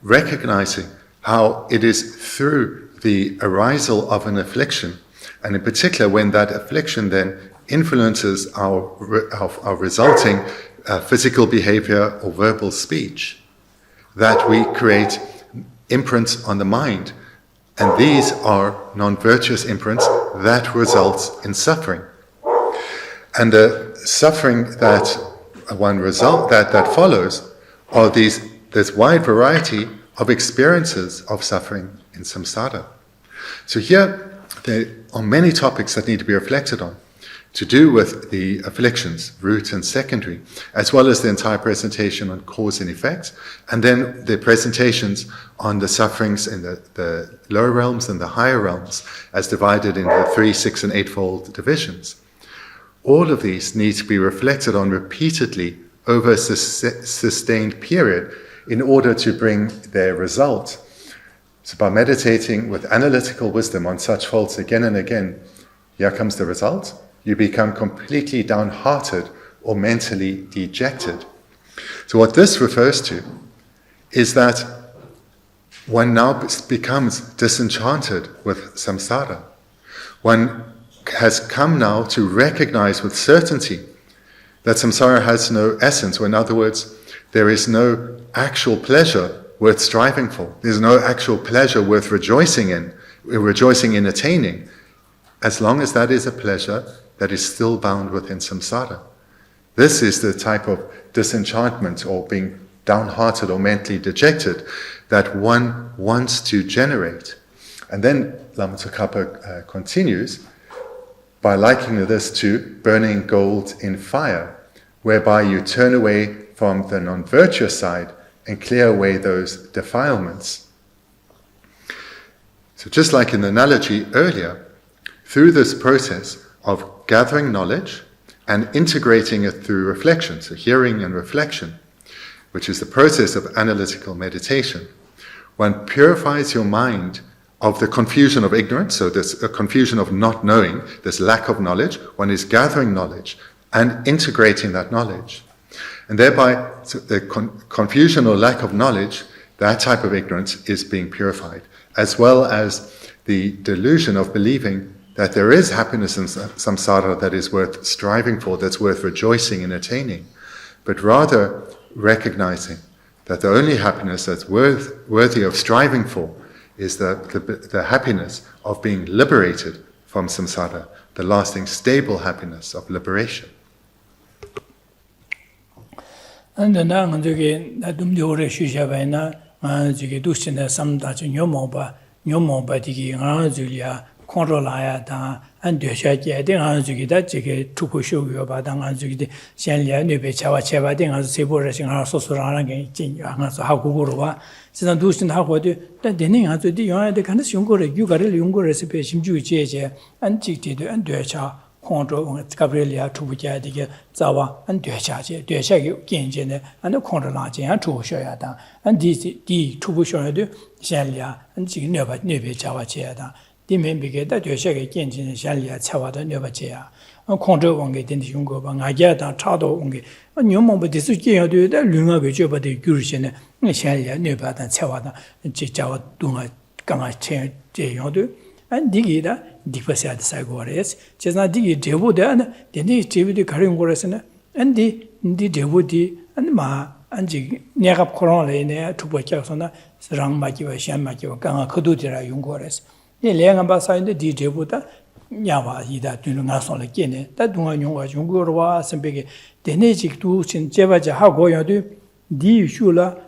recognizing how it is through the arisal of an affliction, and in particular when that affliction then influences our resulting physical behavior or verbal speech, that we create imprints on the mind, and these are non-virtuous imprints that results in suffering. And the suffering that follows are this wide variety of experiences of suffering in samsara. So here, there are many topics that need to be reflected on, to do with the afflictions, root and secondary, as well as the entire presentation on cause and effect, and then the presentations on the sufferings in the lower realms and the higher realms, as divided in the 3, 6, and 8-fold divisions. All of these need to be reflected on repeatedly over a sustained period in order to bring their result. So by meditating with analytical wisdom on such faults again and again, here comes the result. You become completely downhearted or mentally dejected. So what this refers to is that one now becomes disenchanted with samsara. One has come now to recognize with certainty that samsara has no essence, or in other words, there is no actual pleasure worth striving for. There's no actual pleasure worth rejoicing in attaining, as long as that is a pleasure that is still bound within samsara. This is the type of disenchantment or being downhearted or mentally dejected that one wants to generate. And then Lama Tsongkhapa continues by likening this to burning gold in fire, whereby you turn away from the non-virtuous side and clear away those defilements. So just like in the analogy earlier, through this process of gathering knowledge and integrating it through reflection, so hearing and reflection, which is the process of analytical meditation, one purifies your mind of the confusion of ignorance, so there's a confusion of not knowing, this lack of knowledge. One is gathering knowledge and integrating that knowledge. And thereby, so the confusion or lack of knowledge, that type of ignorance is being purified, as well as the delusion of believing that there is happiness in samsara that is worth striving for, that's worth rejoicing in attaining, but rather recognizing that the only happiness that's worthy of striving for is the happiness of being liberated from samsara, the lasting stable happiness of liberation. And then I'm going to do the Shushavana, and you do some that in your mobile, Julia, Controlaya, and Desha, then answer that to push you about answer the Shanlia, Nube Chava Cheva, then as separation are so surrounding how Gurua. Since Dushin Hawadu, that the name has to do the kind of younger, you got a younger recipe, Jew, and Chitti and Desha. Control Gabrielia to which I dig Zawa and Desha, Genjin, and the Controlaji and two Shoyada, and this D to Bushodu, Shalia, and she never Chava Cheada. The men beget that Desha Genjin, Shalia, Chawada, never chair. A control won't get in the Jungo, Bangayata, Tado Ungi, a new moment is to do that Lunga which over the Gurushin, Shalia, never than Chawada, and Chichawa Dunga Ganga chair, Jayodu. And digida, Dipasat Sagores, Chesna digi debu then, the native the carrying worse and the debudi and ma and jig Negap Corona to Bochasona, Sarang Makiva, Sham Makiva, Ganga Kodutira Yungores. The Langabasa the debuta, Yava, Ida, Dungason again, that Dunga Yungurwa, and big, the native too, Sin Jevaja, how go you do, D. Shula.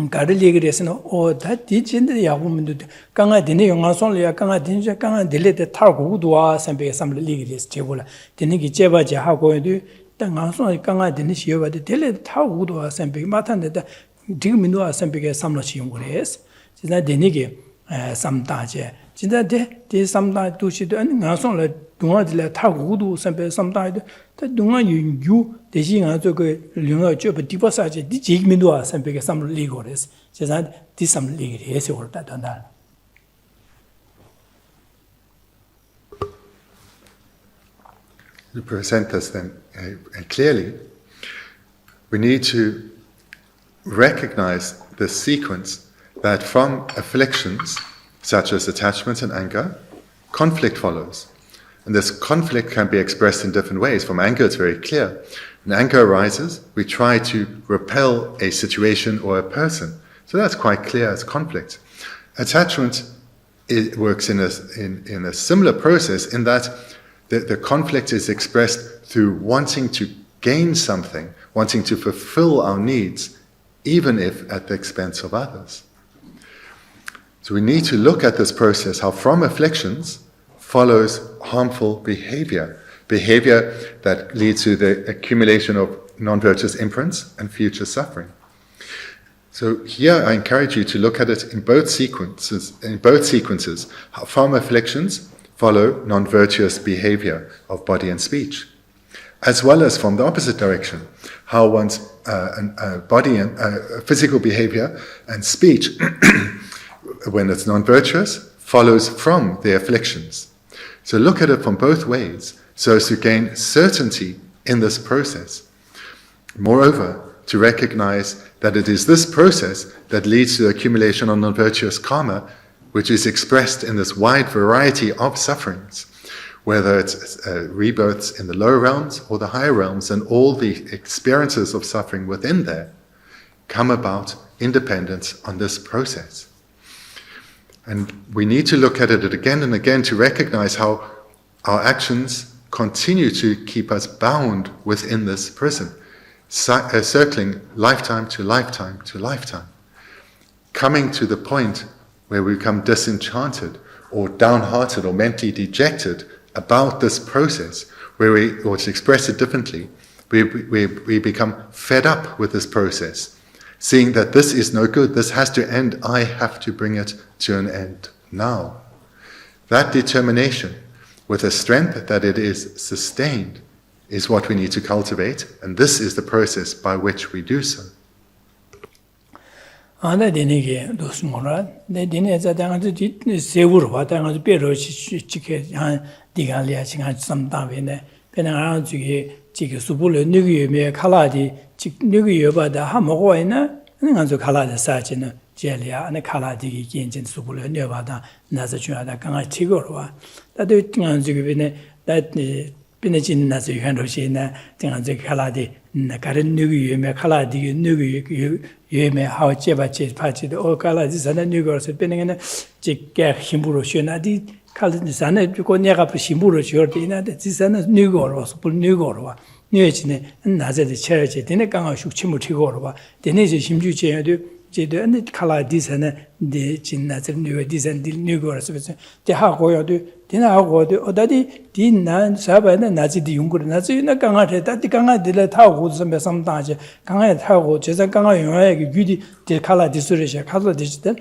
Garlic or that teaching the woman to Ganga Dini only a Ganga Dinja Ganga delete the Targo Dua and be some legis table. The Niki Jeva Jaha going to do, the Ganson Ganga Dinishio, the delete Targo Dua and be Matan that Digminua and be some Lachim was. Is that the Niki some Taje? Is that they sometimes do she and Ganson let Dua de la Targo do sometimes that Dunga you the Jinga took a Lunga job at Deposage, the Jigminua and be some legals. Says that this some legis or that and that. To present us then clearly, we need to recognize the sequence that from afflictions, such as attachment and anger, conflict follows. And this conflict can be expressed in different ways. From anger, it's very clear. When anger arises, we try to repel a situation or a person. So that's quite clear as conflict. Attachment, it works in a similar process in that the conflict is expressed through wanting to gain something, wanting to fulfill our needs, even if at the expense of others. So we need to look at this process, how from afflictions follows harmful behavior that leads to the accumulation of non-virtuous imprints and future suffering. So here I encourage you to look at it in both sequences, how from afflictions follow non-virtuous behavior of body and speech, as well as from the opposite direction, how one's body and physical behavior and speech, when it's non-virtuous, follows from the afflictions. So look at it from both ways, so as to gain certainty in this process. Moreover, to recognize that it is this process that leads to the accumulation of non-virtuous karma, which is expressed in this wide variety of sufferings, whether it's rebirths in the lower realms or the higher realms, and all the experiences of suffering within there come about independent on this process. And we need to look at it again and again to recognize how our actions continue to keep us bound within this prison, circling lifetime to lifetime to lifetime, coming to the point where we become disenchanted or downhearted or mentally dejected about this process, where we, or to express it differently, we become fed up with this process, seeing that this is no good, this has to end, I have to bring it to an end now. That determination, with a strength that it is sustained, is what we need to cultivate, and this is the process by which we do so. Anda denige dosmora de dine zadang de sevur watang de pero chike han digalia chinga samdavene penang juge chike subul nyugi me khaladi chik nyugi yobada ha mogoina nganzo khalada sajina jelia ane khaladi genjin subul nyobada naza chuada kanga chigorwa dado nganzo bene that binajin nazo hanroshina nganzo khaladi nakarin nyugi me khaladi nyugi yeme how cheba che pachi de o kala di sana nyugor se penengena che ke himburo shona di kala di sana ko nega pro himburo jor de na de sana nyugor was pul nyugor wa nyechine naze de cheje de ne kanga shuk chimu tigor wa de ne je himju che de je de ne kala di sana de chin na zer nyugor di san di nyugor se de ha go yo de dina go de odadi di nan saba na nazi di yungur nazi na kanga de da di kanga de la ta go some samda je kanga ta go je san kanga yo ge gyudi de kala di sure je kala de de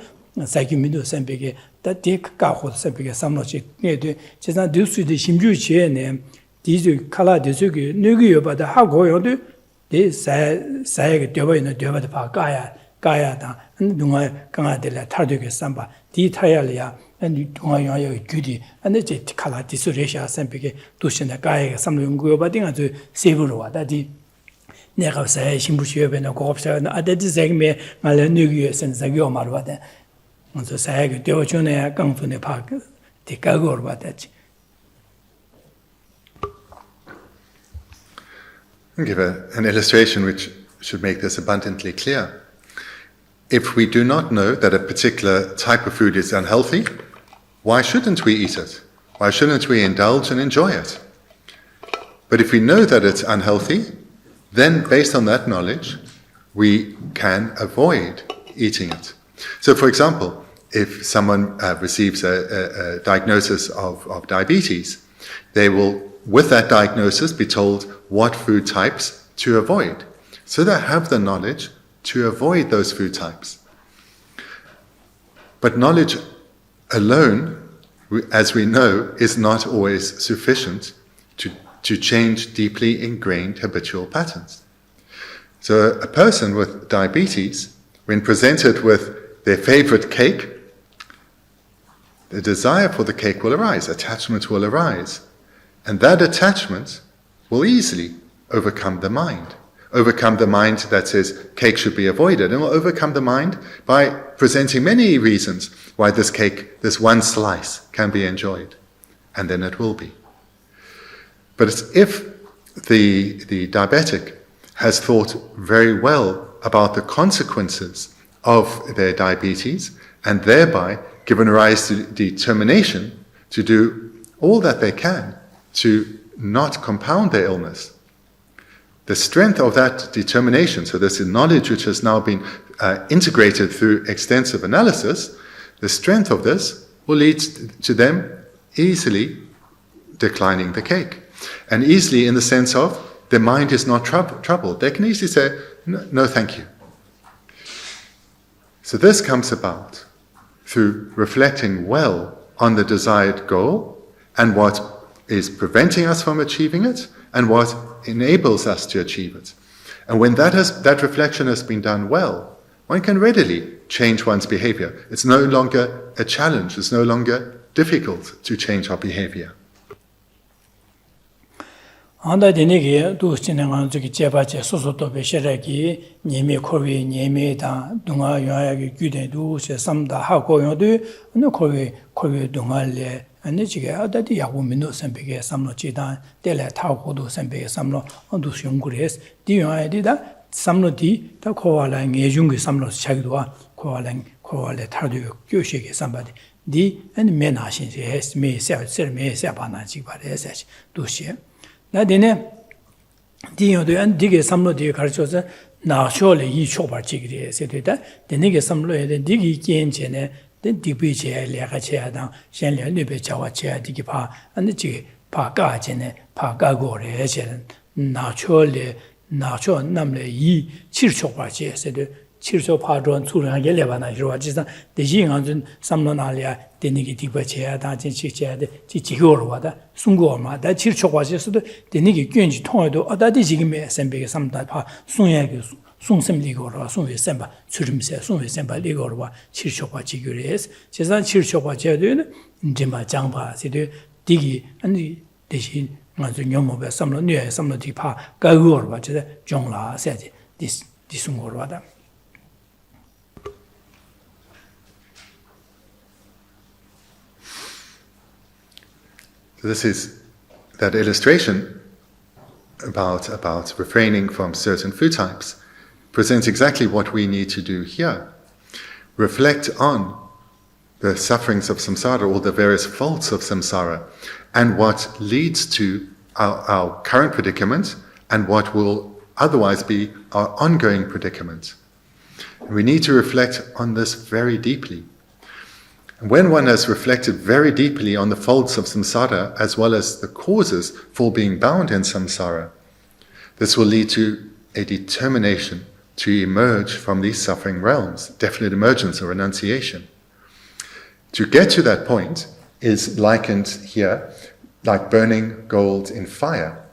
saiki mido sambege da de ka go sambege samlo je ne de je san de su de himju che ne di ju kala de su ge ne ge yo ba da ha go yo de sa ge de ba ne de ba de pa kaya da nunga kanga de la ta de ge samba di 타야리야 and 동아요 규디 and 제 칼라 디스레샤 샘피게 도시나 가에 삼용고요 바딩 아주 세부로 와다디 내가 새 신부시에베나 고업사나 아데디 생메 말레뉴기에 센사기오 말와데 먼저 새게 되어주네 강분의 파 디가고르 바다지. I'll give an illustration which should make this abundantly clear. If we do not know that a particular type of food is unhealthy, why shouldn't we eat it? Why shouldn't we indulge and enjoy it? But if we know that it's unhealthy, then based on that knowledge, we can avoid eating it. So for example, if someone receives a diagnosis of diabetes, they will, with that diagnosis, be told what food types to avoid. So they have the knowledge to avoid those food types. But knowledge alone, as we know, is not always sufficient to change deeply ingrained habitual patterns. So a person with diabetes, when presented with their favorite cake, the desire for the cake will arise, attachment will arise, and that attachment will easily overcome the mind that says cake should be avoided, and will overcome the mind by presenting many reasons why this cake, this one slice, can be enjoyed, and then it will be. But if the diabetic has thought very well about the consequences of their diabetes, and thereby given rise to determination to do all that they can to not compound their illness, the strength of that determination, so this is knowledge which has now been integrated through extensive analysis, The strength of this will lead to them easily declining the cake. And easily in the sense of their mind is not troubled. They can easily say, no, thank you. So this comes about through reflecting well on the desired goal and what is preventing us from achieving it and what enables us to achieve it. And when that reflection has been done well, one can readily change one's behavior. It's no longer a challenge. It's no longer difficult to change our behavior. Anda dinige du sinengan zugi jebaje sosoto besheragi nyeme kowi nyeme da dunga yoyagi gyude du se samda hago yodu no kowi dunga le ane jige adadi yagu mino sembege samlo jidan dele tago du sembege samlo ondu syongures di yoyadi da samlo di da koala ngejungi samlo chagidoa koala tardu gyoshege sambadi di ane menashin se me se bana jibare se dushi 나데네 디요도 안 디게 삼로디 가르쳐서 나쇼레 이 초바지기리 세대다 데네게 삼로에 디기 겐제네 디비제 레가체야당 셴레르베 자와체야 디기파 안디지 파가제네 파가고레 제는 나쇼 남레 이 칠초바지 세대 칠초 파존 수량에 레바나 이러와지상 대지응한준 삼로나리아 데니기 디바체야 다진치체야 지지고로 와다 순고마다 칠초과지서도 데니기 괜지 통해도 아다디 지금에 셈베게 삼다파 순야게 순심리고로 순외셈바 추림세 순외셈바 리고로와 칠초과지교레스 제산 칠초과제도는 인제마 장바 세대 디기 아니 대신 맞아 녀모베 삼로뉘에 삼로디파 가고로와 제대 종라 세지 디순고로 와다 This is that illustration about refraining from certain food types presents exactly what we need to do here. Reflect on the sufferings of samsara, all the various faults of samsara, and what leads to our current predicament and what will otherwise be our ongoing predicament. We need to reflect on this very deeply. When one has reflected very deeply on the faults of samsara as well as the causes for being bound in samsara, this will lead to a determination to emerge from these suffering realms, definite emergence or renunciation. To get to that point is likened here like burning gold in fire.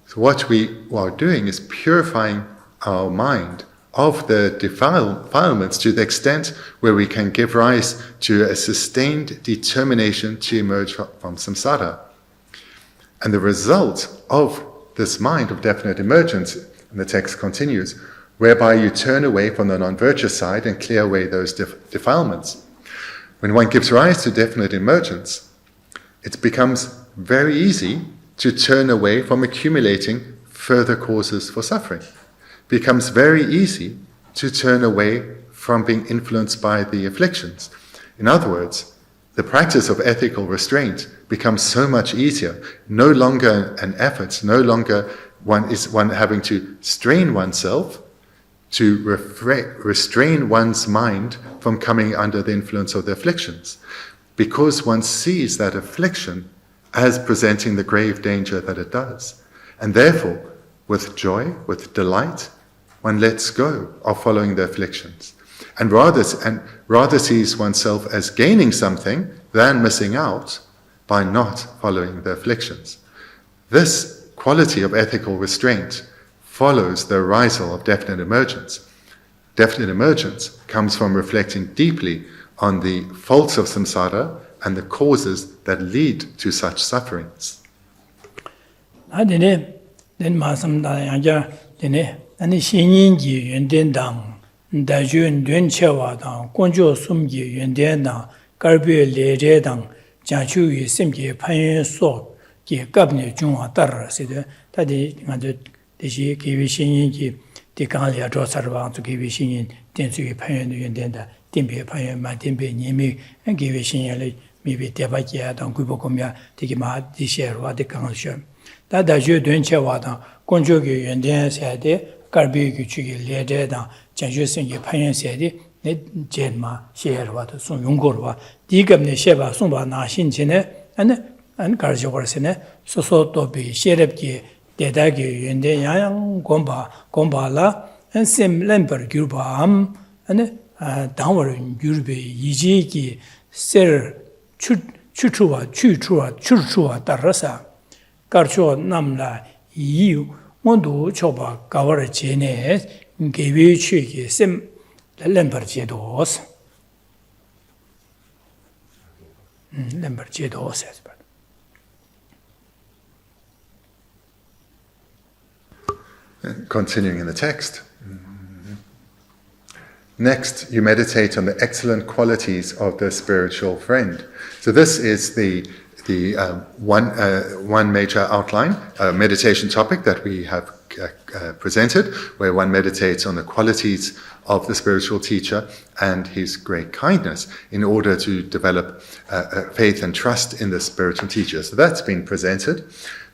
So what we are doing is purifying our mind of the defilements to the extent where we can give rise to a sustained determination to emerge from samsara. And the result of this mind of definite emergence, and the text continues, whereby you turn away from the non-virtuous side and clear away those defilements. When one gives rise to definite emergence, it becomes very easy to turn away from accumulating further causes for suffering. Becomes very easy to turn away from being influenced by the afflictions. In other words, the practice of ethical restraint becomes so much easier, no longer an effort, no longer one having to strain oneself to restrain one's mind from coming under the influence of the afflictions, because one sees that affliction as presenting the grave danger that it does. And therefore, with joy, with delight, one lets go of following the afflictions, and rather sees oneself as gaining something than missing out by not following the afflictions. This quality of ethical restraint follows the arisal of definite emergence. Definite emergence comes from reflecting deeply on the faults of samsara and the causes that lead to such sufferings. 아니 신인지 연된당 다준 된체와당 권조 숨기 연된당 갈비에 레제당 자추의 심기 판연소 기갑네 중화 따라서데 다디 먼저 대시 기위 신인지 디강리아 조사르방 기위 신인 된수의 판연의 연된다 딘비의 판연만 딘비 님이 기위 신인을 미비 대바기야당 구보고며 되게 마디셰와 디강셔 다다주 된체와당 권조기 연된세데 갈비 규칙이 레제당 장주성의 판연세디 Jenma, Sherwa, Sun Yungurwa, Digam Sheba, Sumba, Nashin Chine, and Karjawarsene, so to be Sherebki, Dedagi, Yende Yang, Gombala, and Sim Lemper Gurba and downward Gurbi, Yijiki, Ser Chuchua, Churchua, Tarasa, Karcho Namla, Yu, Mondu Choba, Gawar Chene, Givi Chiki, Sim Lemper Jedos. Lemper Jedos, Continuing in the text. Next, you meditate on the excellent qualities of the spiritual friend. So this is the one major outline, meditation topic that we have presented, where one meditates on the qualities of the spiritual teacher and his great kindness in order to develop faith and trust in the spiritual teacher. So that's been presented.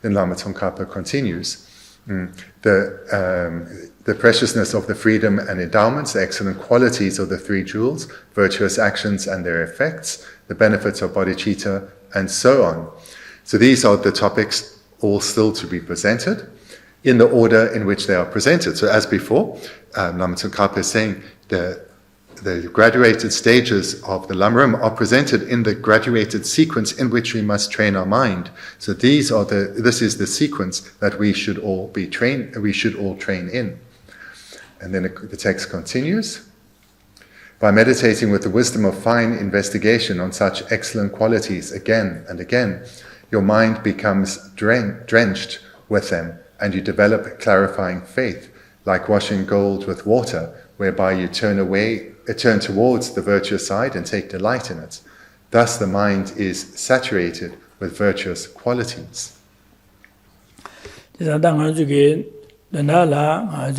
Then Lama Tsongkhapa continues. The preciousness of the freedom and endowments, the excellent qualities of the three jewels, virtuous actions and their effects, the benefits of bodhicitta, and so on. So these are the topics all still to be presented in the order in which they are presented. So as before, Lama Tsongkhapa is saying the graduated stages of the Lamrim are presented in the graduated sequence in which we must train our mind. So this is the sequence that we should all train in. And then the text continues. By meditating with the wisdom of fine investigation on such excellent qualities again and again, your mind becomes drenched with them, and you develop clarifying faith, like washing gold with water, whereby you turn towards the virtuous side and take delight in it. Thus the mind is saturated with virtuous qualities. Dana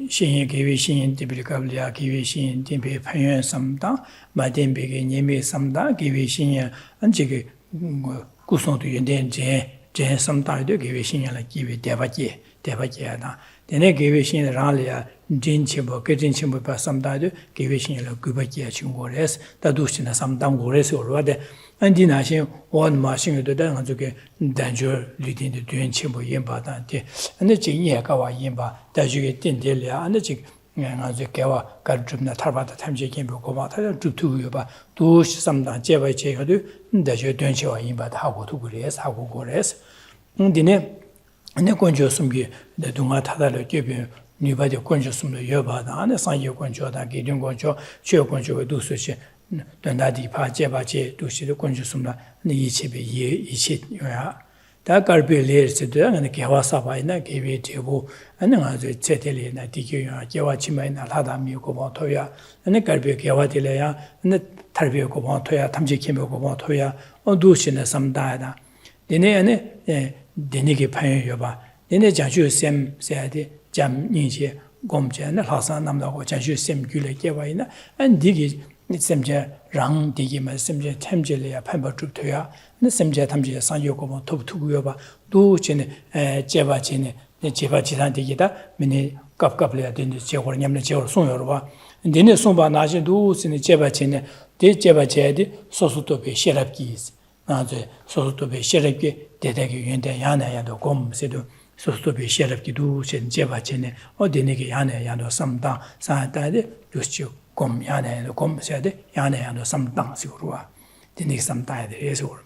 Shin Kiwi Shin Tibicablia Kiwi Shin Timpe Payan Samda, Madin Big Nemi Samda, Kiwi Shin and Jiggy Guson to Yenden Jen Samda, Kiwi Shin like Kiwi Devajana. Then I gave Shin Ralia, Jin Chimbo, getting Chimbo by some died, gave Shin like Gubakia Chingores, Tadushina some Dangores or rather. And dinashing one machine to the Danzuke danger leading to doing Chimbo Yimba Dante, and the Jing Yakawa Yimba, Dajuke Tindelia, and the Jig Kawa, Gardrumna Tabata, Tamji Kimbo Komata, to Yuba, do some Jeva Chekadu, Daju Duncho Yimba, how to Gores, how to Gores. And the name and the Conjosumgi, the Dumata Gibby, nobody Conjosum Yoba, and the San Yokonjo, that Gideon Gonjo, Chio Conjo do such. Dondadi Pa Jebache, do she the Conjusumla, Nichibi Ye, Ichit, Yoya. That Garbi layers to them and the Kawasaba in a Kiwi table, and then as a Cheteli and a Tiki, Kawachima in Alada Mukomotoya, and the Garbi Kawatilea, and the Tarbio Komotoya, Tamji Kimbo Komotoya, or Dushin some diada. Dene Deniki Pan Yoba, Dene Janju Sem said Jam Ninja, Gomja, and the Hasan Namda, Janju Sem Gula Gawaina, and Digi. Semja Rang Digima, Semja Temjelia, Pemba Truptoya, and the Semja Tamja San Yokomo, Top Tuguba, do Chin, Jeva Chin, the Jeva Chitan Digita, many Kapkaplia, then the Jewariam, the Jew Sonyorva, and then the Sumba Naja doos in the Jeva Chin, the Jeva Jedi, Sosotope, Sherapkis, now the Sosotope, Sherapki, Dedeki, Yana, and Gom, Sedu, Sosotope, Sherapki, do Chin, Jeva Chin, or Deneki Yana, and some da, San Dade, Justio. Gom Yana and Gom said, Yana and some dance you were. The next some died is all.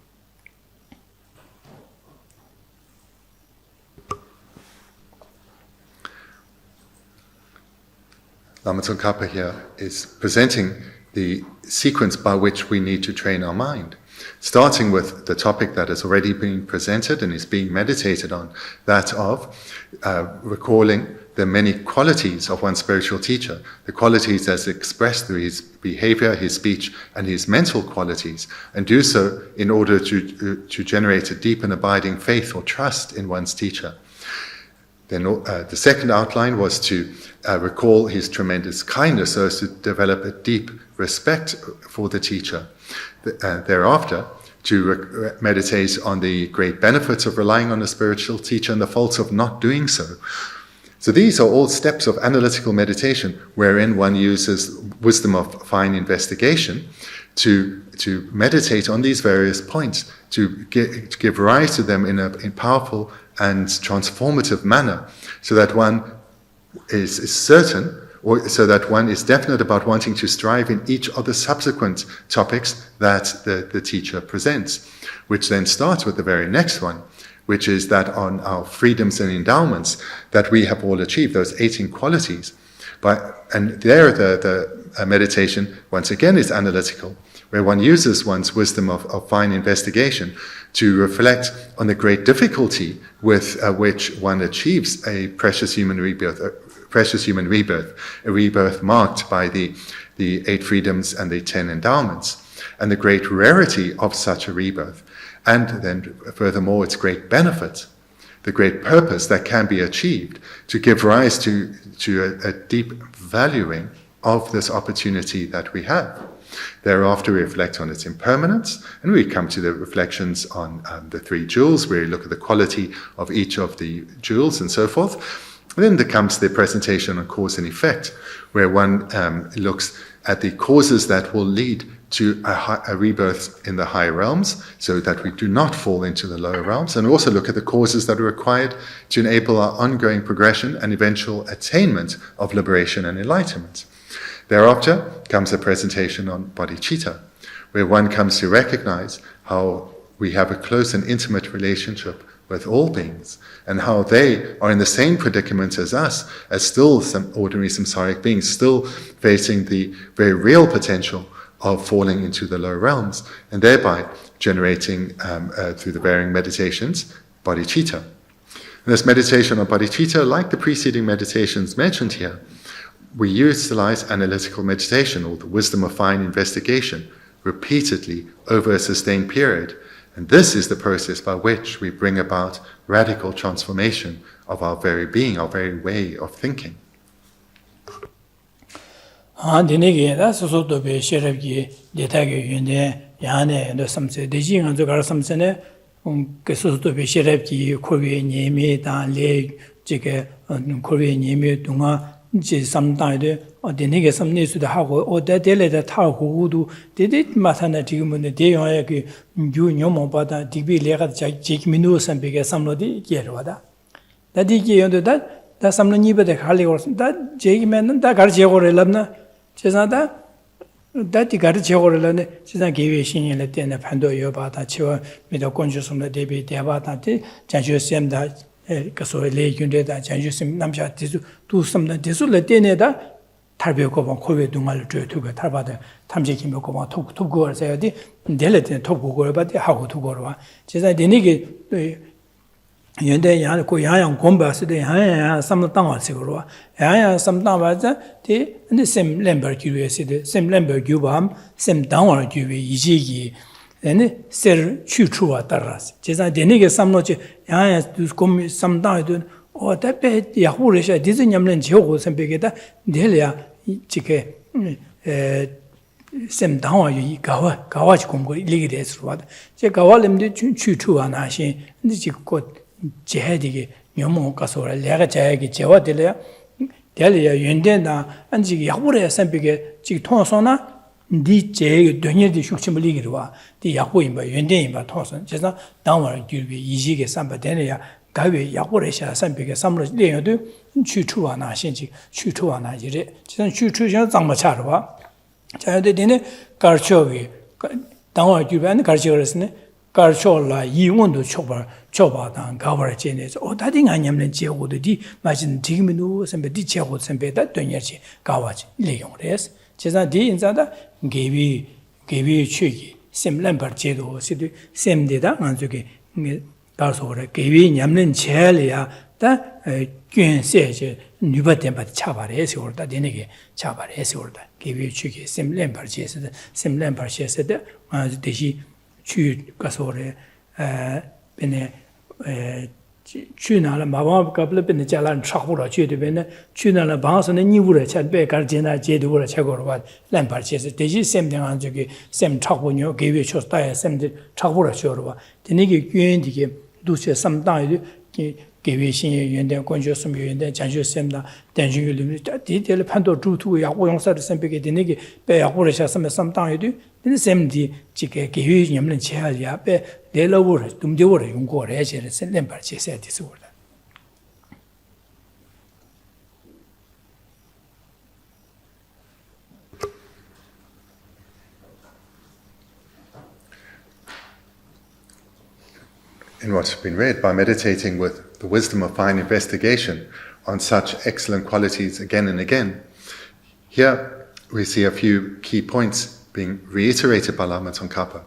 Lama Tsongkhapa here is presenting the sequence by which we need to train our mind, starting with the topic that has already been presented and is being meditated on, that of recalling the many qualities of one's spiritual teacher, the qualities as expressed through his behavior, his speech, and his mental qualities, and do so in order to generate a deep and abiding faith or trust in one's teacher. Then the second outline was to recall his tremendous kindness so as to develop a deep respect for the teacher. Thereafter, to meditate on the great benefits of relying on a spiritual teacher and the faults of not doing so. So these are all steps of analytical meditation wherein one uses wisdom of fine investigation to meditate on these various points, to give rise to them in a powerful and transformative manner, so that one is certain, or so that one is definite about wanting to strive in each of the subsequent topics that the teacher presents, which then starts with the very next one, which is that on our freedoms and endowments that we have all achieved, those 18 qualities. And there the meditation, once again, is analytical, where one uses one's wisdom of fine investigation to reflect on the great difficulty with which one achieves a precious human rebirth, a rebirth marked by the 8 freedoms and the 10 endowments, and the great rarity of such a rebirth. And then furthermore, its great benefit, the great purpose that can be achieved to give rise to a deep valuing of this opportunity that we have. Thereafter, we reflect on its impermanence, and we come to the reflections on the 3 jewels, where we look at the quality of each of the jewels and so forth. And then there comes the presentation on cause and effect, where one looks at the causes that will lead to a rebirth in the higher realms, so that we do not fall into the lower realms, and also look at the causes that are required to enable our ongoing progression and eventual attainment of liberation and enlightenment. Thereafter comes a presentation on bodhicitta, where one comes to recognize how we have a close and intimate relationship with all beings, and how they are in the same predicament as us, as still some ordinary samsaric beings, still facing the very real potential of falling into the lower realms, and thereby generating, through the varying meditations, bodhicitta. And this meditation on bodhicitta, like the preceding meditations mentioned here, we utilize analytical meditation, or the wisdom of fine investigation, repeatedly over a sustained period. And this is the process by which we bring about radical transformation of our very being, our very way of thinking. 지 삼다이데 어디네게 삼내수도 하고 어디들에다 타고도 데데 마타나 지금은 대용의 그 유념 받아 디비레가 제기민도 삼베게 삼로디 게르와다 다디게 연도다 다 삼로니베데 갈리고 다 제기면은 다 가르치고래랍나 제사다 다디 가르치고래라네 제사 계획 신인을 때는 판도여 받아 치워 미도 건주섬의 대비 대바다티 자주sem다 그소에 레균데다 잔주심 남자 디수 두섬나 디수를 때내다 탈배고번 코베 동알을 줘두고 탈바다 탐지기 먹고만 톡톡거를 해야지 델레데 톡고걸 받이 하고 두고로 제가 되니게 연대 양 고양양 공부하시되 야야 삼당 왔으로 야야 삼당 와자 디 근데 샘 렘버 규에시데 샘 렘버 규밤 샘 당월 규에 이지기 네 셀 추추와 따라서 제가 되니게 삼노지 야야 곰 삼당에도 어때배 야후르샤 디즈냠는 지고 선배게다 내려야 지게 샘 당월 이 가와지 공부 리게 됐어 제 가와름도 추추와 나신 근데 지금 곧 제해디게 녀모 가서라 내가 자야기 제와들이야 될이야 연대나 안지기 야후르야 선배게 지금 통소나 니 제의 돈이디 숙심을 이기로와 디 약보인바 연대인바 토선 제가 당월 규비 이지게 삼바되네야 가외 약보래샤 삼백에 삼로 내여도 추추와나 신지 추추와나 이래 제가 추추셔 장마차로와 자야데 되네 가르쳐위 당월 규비는 가르쳐르스네 가르쳐라 이원도 초바당 가버를 제네서 어다딩 아니면 제고도디 마진 지금도 선배디 제고 선배다 돈이지 가와지 내용을 제가 디인자다 개비 취기 샘렘버 제도 시도 샘데다 안쪽에 가서래 개비 냠는 제일이야 다 괜세제 뉴바템바 차바래서 올다 되네게 차바래서 올다 개비 취기 샘렘버 제스 샘렘버 제스데 아주 대시 취 가서래 베네去哪了马王搞不了，别人家人差不了，觉得别人去哪了，帮上那你屋了，才别干进来接住了，才过了吧？两盘其实这些什么样这个什么差不了，给月确实大什么的差不了，晓得吧？这那个远的个都是什么大的，给给予新原的关学什么原的讲学什么的，但是有里面地点的判断主图呀，我用啥的身边给的那个别呀或者像什么什么当一堆，那什么的这个给予你们切呀，别来了我都没我用过来些的，是两边切塞的是我的。In what's been read, by meditating with the wisdom of fine investigation on such excellent qualities again and again, here we see a few key points being reiterated by Lama Tsongkhapa,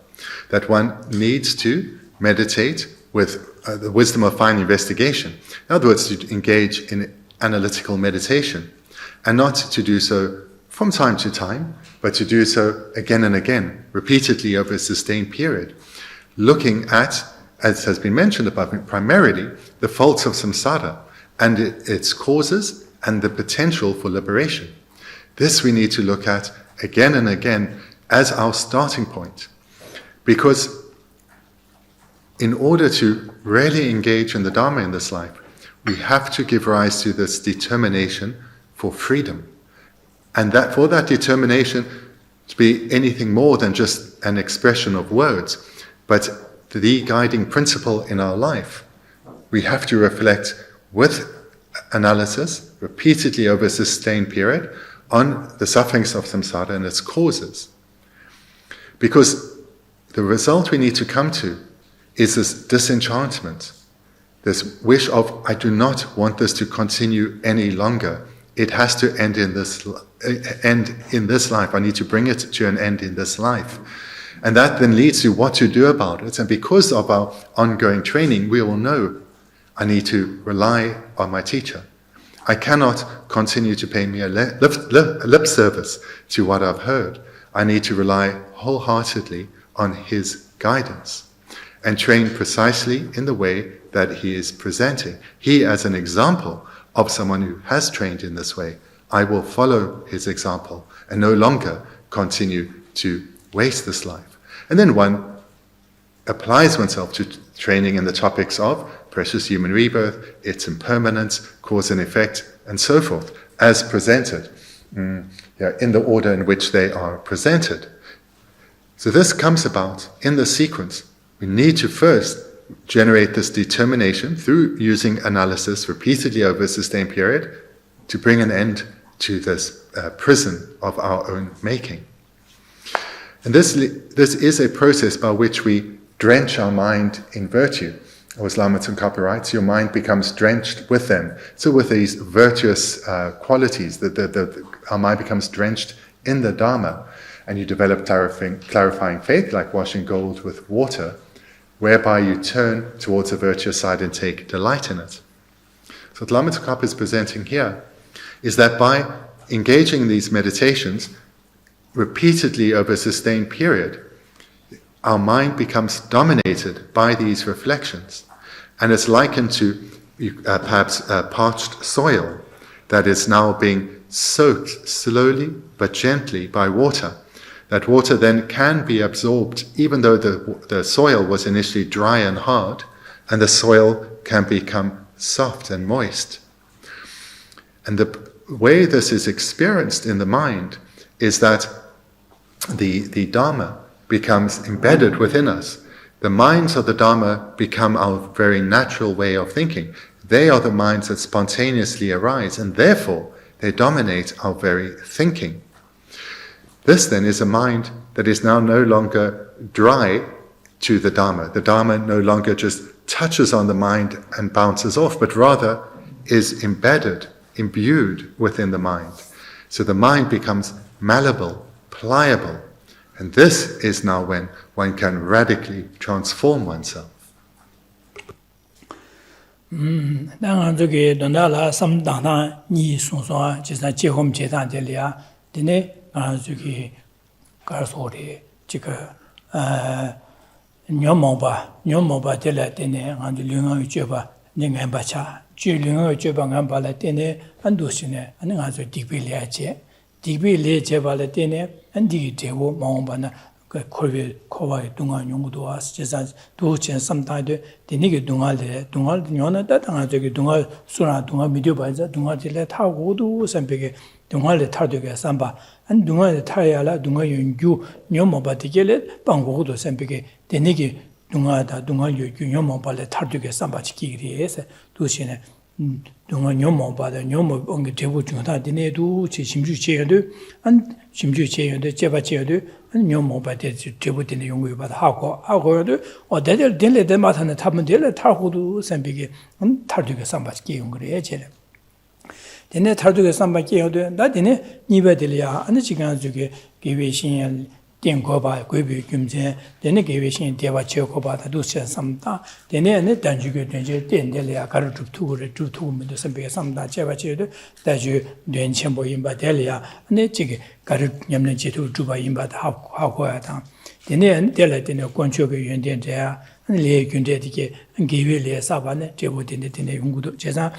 that one needs to meditate with the wisdom of fine investigation. In other words, to engage in analytical meditation, and not to do so from time to time, but to do so again and again, repeatedly over a sustained period, looking at, as has been mentioned above, primarily the faults of samsara and its causes and the potential for liberation. This we need to look at again and again as our starting point, because in order to really engage in the Dharma in this life, we have to give rise to this determination for freedom, and that for that determination to be anything more than just an expression of words, but the guiding principle in our life. We have to reflect with analysis repeatedly over a sustained period on the sufferings of samsara and its causes. Because the result we need to come to is this disenchantment, this wish of, I do not want this to continue any longer. It has to end in this life. I need to bring it to an end in this life. And that then leads to what to do about it. And because of our ongoing training, we all know I need to rely on my teacher. I cannot continue to pay mere lip service to what I've heard. I need to rely wholeheartedly on his guidance and train precisely in the way that he is presenting. He as an example of someone who has trained in this way. I will follow his example and no longer continue to waste this life. And then one applies oneself to training in the topics of precious human rebirth, its impermanence, cause and effect, and so forth, as presented in the order in which they are presented. So this comes about in the sequence. We need to first generate this determination through using analysis repeatedly over a sustained period to bring an end to this prison of our own making. And this is a process by which we drench our mind in virtue. Or as Lama Tsongkhapa writes, your mind becomes drenched with them. So with these virtuous qualities, our mind becomes drenched in the Dharma, and you develop clarifying faith, like washing gold with water, whereby you turn towards the virtuous side and take delight in it. So what Lama Tsongkhapa is presenting here is that by engaging in these meditations repeatedly over a sustained period, our mind becomes dominated by these reflections, and it's likened to perhaps parched soil that is now being soaked slowly but gently by water. That water then can be absorbed, even though the soil was initially dry and hard, and the soil can become soft and moist. And the way this is experienced in the mind is that the Dharma becomes embedded within us. The minds of the Dharma become our very natural way of thinking. They are the minds that spontaneously arise, and therefore they dominate our very thinking. This then is a mind that is now no longer dry to the Dharma. The Dharma no longer just touches on the mind and bounces off, but rather is embedded, imbued within the mind. So the mind becomes malleable, pliable, and this is now when one can radically transform oneself. 当然这个等到了什么当当你说说就是结婚结婚这里啊，的呢这个告诉我的这个牛毛吧的来的呢，俺就另外一吧，你俺把cha，就另外一吧俺把来的呢，很多是呢，俺就地被了解吧来的呢，俺地这我忙吧呢。Korwe Kowa Dunga Yungudu as Jazan Duchen sometime the Nigga Dungal Yona that Dungal Sura Dunga Midio Baza Dunga Tile Tagudu Sambege Dungal Tarduga Samba and Dunga Tayala Dunga Yungu Nyomo Batigele Bangudu Sambege the Niggi Dunga Dunga Yomo Bale Tarduga Samba Chiki Dushine Dunga Nyomo Bada Nyomo on the table Junta Dinedu Chimju Chedu and Chimju Chedu Jeba Chedu and Nyomo by the table in the Yungu but how or that Dele de Matan Tabandela Tarhudu Sambege and Tarduga Samba Chiki. Then Tarduga Samba Chiodu that in it Nivedelia and the Chiganzuke gave Tenkoba, Gubi, Gumze, then gave Deva Chokoba, Dusia Samta, then Danjugu, Dendelia, Karutu, Tutum, the Sambe Samda, Jeva Chedu, that you then Chambo in Badelia, and the Chig, Karut Yamnachi Juba in Bad Hakoatan. Then Della Dino Conchogu and Dendea, and Lea Gundetike, and gave Lia Savane, Jebu in the Yungu Jeza.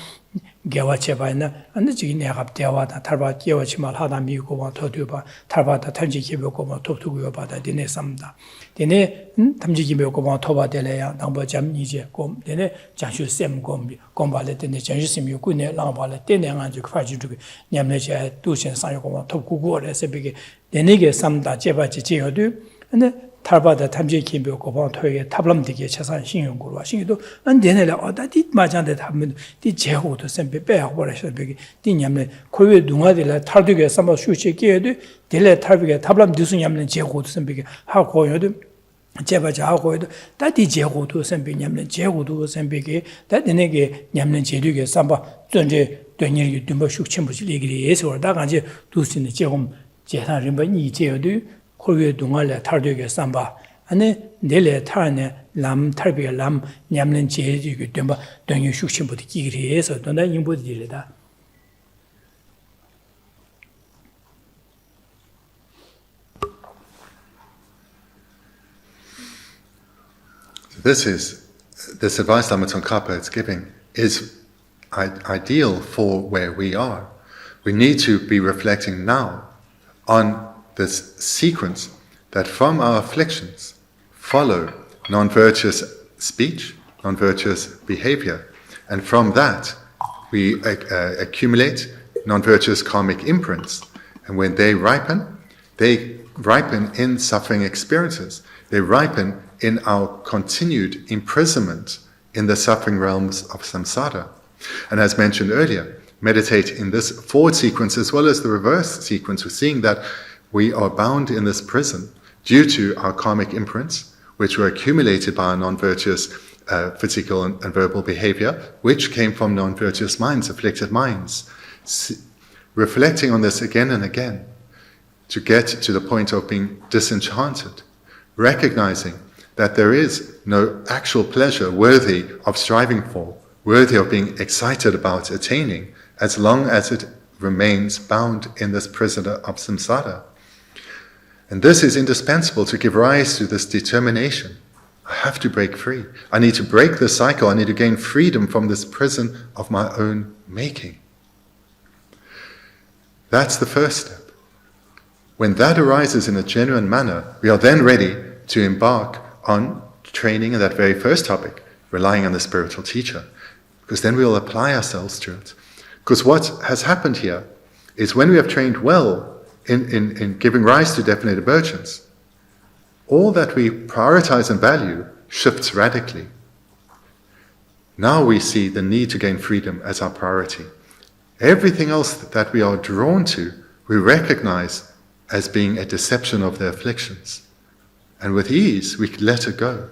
Gewachevana and the Jina Dewata, Tarba, Gewachimal Hadami Goma Totuba, Tarbata, Tamji Goma Totu about the Dine Samda. Dene Tamji Goma Toba Delea, Namba Jam Nije, Gom, Dene Janshu Sem Gombi, Gombalet, and the Jansim Yukune, Lambalet, Dene and Faji, Yamneja, Dushan Sayakoma, Toku, as a big Denige Samda, Jebachi do, and the Tarbata Tamji Kimbo Goma Toy, Tablam de Chasan Shingo, Shingo, and Denela, that did Majan that happened, did Jeho to send Bear, what I should be, Dinyamle, Koyu Dunga de la Tarduga, some of Shuchi Gedu, de la Tarbiga, Tablam Dusunyam and Jeho to send big, how Koyodu, Jebaja Hoyd, that did Jeho to send Binyam, Jeho to send big, that the Nege, Yamlan Jeduga, Samba, Dunje, Dunyu Dumba Shukchimbuch Ligri, or Daganje, Dusin the Jehom, Jehan Rimbani Jedu. Koyu Dunga Tarduga Samba, and then Dele Tarne, Lam Tarbia Lam, Yamlan Jedu, Dumba, don't you shoot him with Giri, so don't you put that. This advice Lama Tsongkhapa is giving is ideal for where we are. We need to be reflecting now on this sequence that from our afflictions follow non-virtuous speech, non-virtuous behavior, and from that we accumulate non-virtuous karmic imprints. And when they ripen in suffering experiences. They ripen in our continued imprisonment in the suffering realms of samsara. And as mentioned earlier, meditate in this forward sequence as well as the reverse sequence. We're seeing that we are bound in this prison due to our karmic imprints, which were accumulated by our non-virtuous physical and verbal behavior, which came from non-virtuous minds, afflicted minds. Reflecting on this again and again to get to the point of being disenchanted, recognizing that there is no actual pleasure worthy of striving for, worthy of being excited about attaining, as long as it remains bound in this prison of samsara. And this is indispensable to give rise to this determination. I have to break free. I need to break the cycle. I need to gain freedom from this prison of my own making. That's the first step. When that arises in a genuine manner, we are then ready to embark on training in that very first topic, relying on the spiritual teacher. Because then we will apply ourselves to it. Because what has happened here is when we have trained well in giving rise to definite emergence, all that we prioritize and value shifts radically. Now we see the need to gain freedom as our priority. Everything else that we are drawn to, we recognize as being a deception of the afflictions. And with ease, we let it go.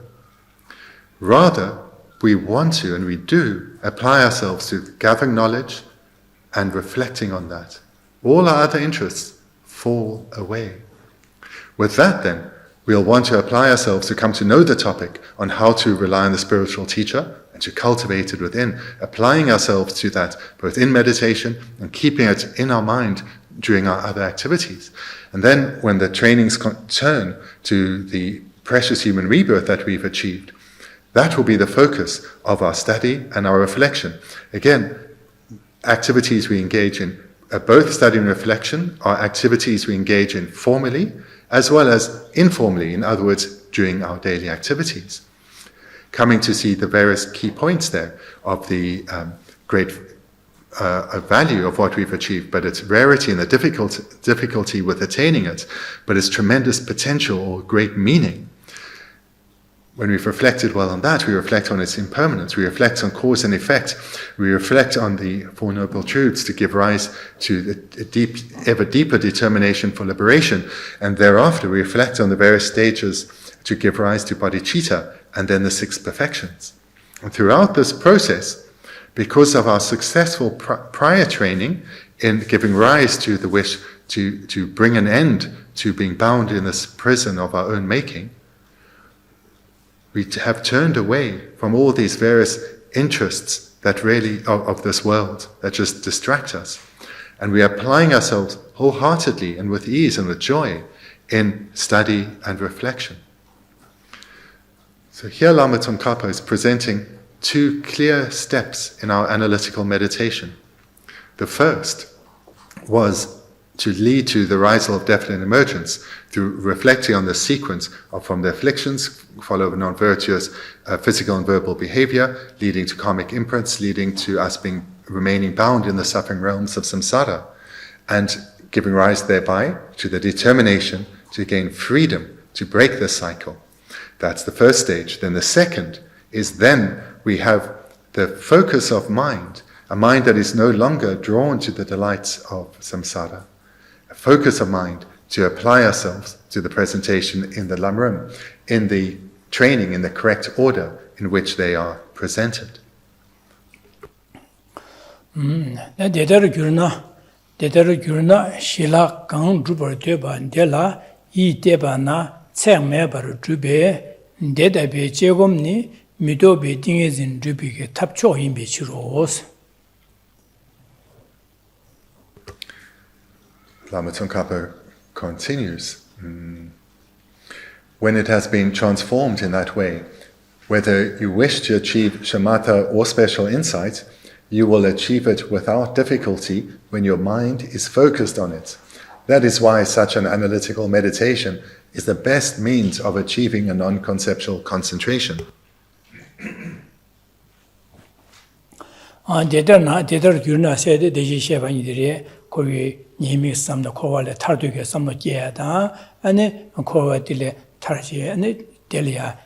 Rather, we want to, and we do, apply ourselves to gathering knowledge and reflecting on that. All our other interests fall away. With that then, we'll want to apply ourselves to come to know the topic on how to rely on the spiritual teacher and to cultivate it within, applying ourselves to that both in meditation and keeping it in our mind during our other activities. And then when the trainings turn to the precious human rebirth that we've achieved, that will be the focus of our study and our reflection. Again, activities we engage in both study and reflection are activities we engage in formally as well as informally, in other words, during our daily activities. Coming to see the various key points there of the great value of what we've achieved, but its rarity and the difficulty with attaining it, but its tremendous potential or great meaning. When we've reflected well on that, we reflect on its impermanence, we reflect on cause and effect, we reflect on the Four Noble Truths to give rise to a ever deeper determination for liberation, and thereafter we reflect on the various stages to give rise to bodhicitta and then the six perfections. And throughout this process, because of our successful prior training in giving rise to the wish to bring an end to being bound in this prison of our own making, we have turned away from all these various interests that really of this world that just distract us. And we are applying ourselves wholeheartedly and with ease and with joy in study and reflection. So here Lama Tsongkhapa is presenting two clear steps in our analytical meditation. The first was to lead to the risal of definite emergence through reflecting on the sequence of from the afflictions, follow non-virtuous physical and verbal behavior, leading to karmic imprints, leading to us remaining bound in the suffering realms of samsara, and giving rise thereby to the determination to gain freedom, to break this cycle. That's the first stage. Then the second is then we have the focus of mind, a mind that is no longer drawn to the delights of samsara, a focus of mind to apply ourselves to the presentation in the Lamrim, in the training in the correct order in which they are presented. Dedar gyurna shila kang drubar deba ndela I deba na tsang me bar drube deda be jegomni mido be dingezin drubige tapcho imbe chiros. Lama Tsongkhapa continues. When it has been transformed in that way, whether you wish to achieve shamatha or special insight, you will achieve it without difficulty when your mind is focused on it. That is why such an analytical meditation is the best means of achieving a non-conceptual concentration. Dedar gyurna sede deji shevani dire kowi nimi samna kowale tarduge samna jeda ane kowa dile tarji ane delia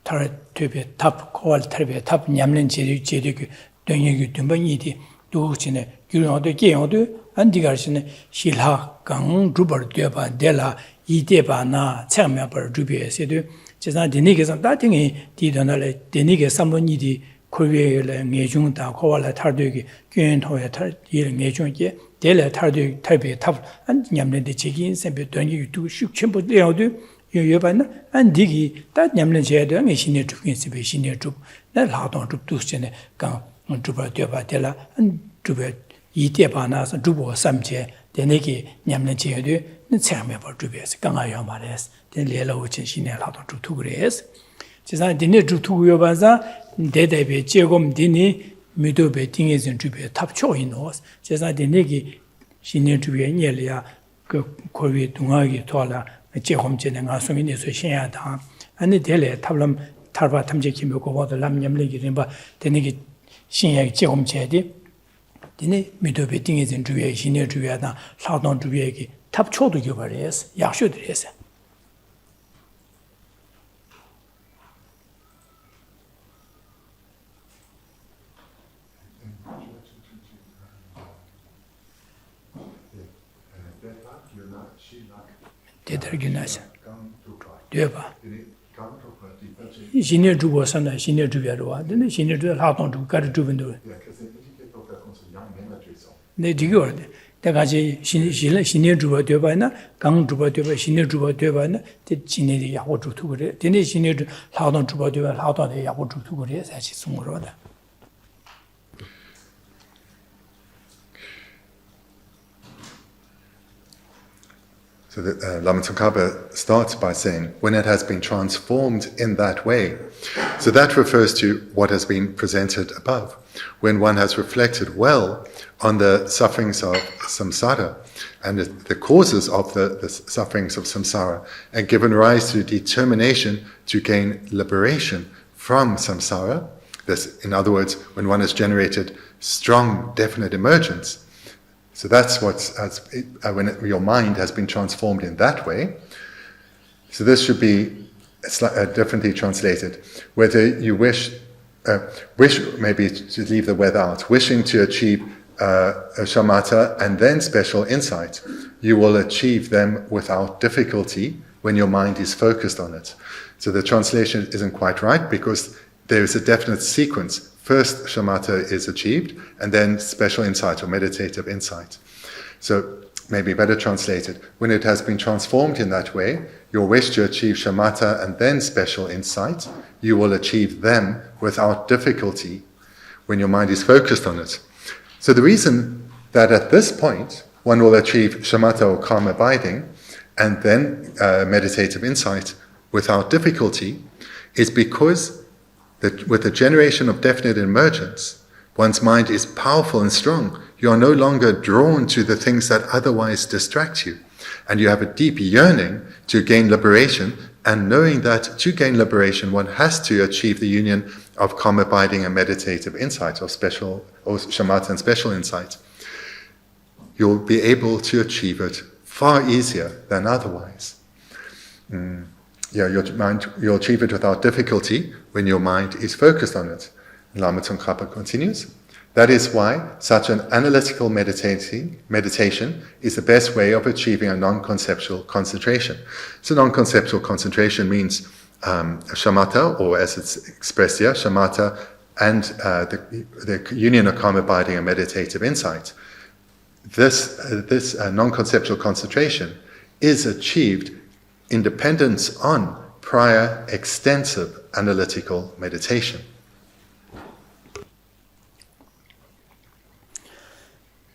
tar tube tap kowale tarbe tap nyamlen jedi dönye dümben di duchine gyurna de geodu andigarsine shilha gang rubar deba dela ideba na changmya bar rubye sedu 제가 데니게서 다팅이 디던을 데니게 삼번이디 코위에 내중다 코발라 탈되기 괜토에 탈 내중게 델레 탈되 탈베 탑안 냠는데 제기 셈베 돈이 두 숙침부 되어도 여여반나 안 디기 다 냠는 제도 내신이 죽긴 셈베 신이 죽나 라동 죽두스네 강 주바 되바 델라 안 주베 이데바나서 주보 삼제 데니게 냠는 제도 처음에 볼 주베스 강아요 말했어. 내려오 진신에 라도 주투 그래서 제가 디네 주투요 봐서 대대베 제금 디니 미도베 딩에진 주베 탑초이노 제가 디네기 신년 주베 녀리아 그 고위 동학이 돌아 제금제는 가수민에서 신야다 아니 델레 탑람 탈바 탐제키며 고보도 람냠리기는 봐 디네기 신야 제금제디 디네 미도베 딩에진 주베 신년 주베다 사동 주베기 탑초도 교발해서 약쇼들에서 대들기나서 되봐 신의 주보선에 신의 주변으로 왔는데 신의 주 하동 주 가르 주변도 네 디고 내가 지 신의 주보 되봐나 강 주보 되봐 신의 주보 되봐나 대 신의 야고 주투 그래 되네 신의 주 하동 주보 되봐 하동의 야고 주투 그래 사실 숨으로다 So Lama Tsongkhapa starts by saying, when it has been transformed in that way. So that refers to what has been presented above. When one has reflected well on the sufferings of samsara and the causes of the sufferings of samsara, and given rise to determination to gain liberation from samsara, this, in other words, when one has generated strong, definite emergence. So that's when your mind has been transformed in that way. So this should be differently translated. Whether you wish maybe to leave the whether out, wishing to achieve shamatha and then special insight, you will achieve them without difficulty when your mind is focused on it. So the translation isn't quite right because there is a definite sequence. First, shamatha is achieved, and then special insight or meditative insight. So, maybe better translated, when it has been transformed in that way, your wish to achieve shamatha and then special insight, you will achieve them without difficulty when your mind is focused on it. So the reason that at this point, one will achieve shamatha or calm abiding, and then meditative insight without difficulty, is because with the generation of definite emergence, one's mind is powerful and strong. You are no longer drawn to the things that otherwise distract you. And you have a deep yearning to gain liberation, and knowing that to gain liberation, one has to achieve the union of calm abiding and meditative insight, or shamatha and special insight. You'll be able to achieve it far easier than otherwise. You'll achieve it without difficulty when your mind is focused on it. Lama Tsongkhapa continues, that is why such an analytical meditation is the best way of achieving a non-conceptual concentration. So non-conceptual concentration means shamatha, or as it's expressed here, shamatha and the union of calm abiding and meditative insight. This non-conceptual concentration is achieved in dependence on prior extensive analytical meditation.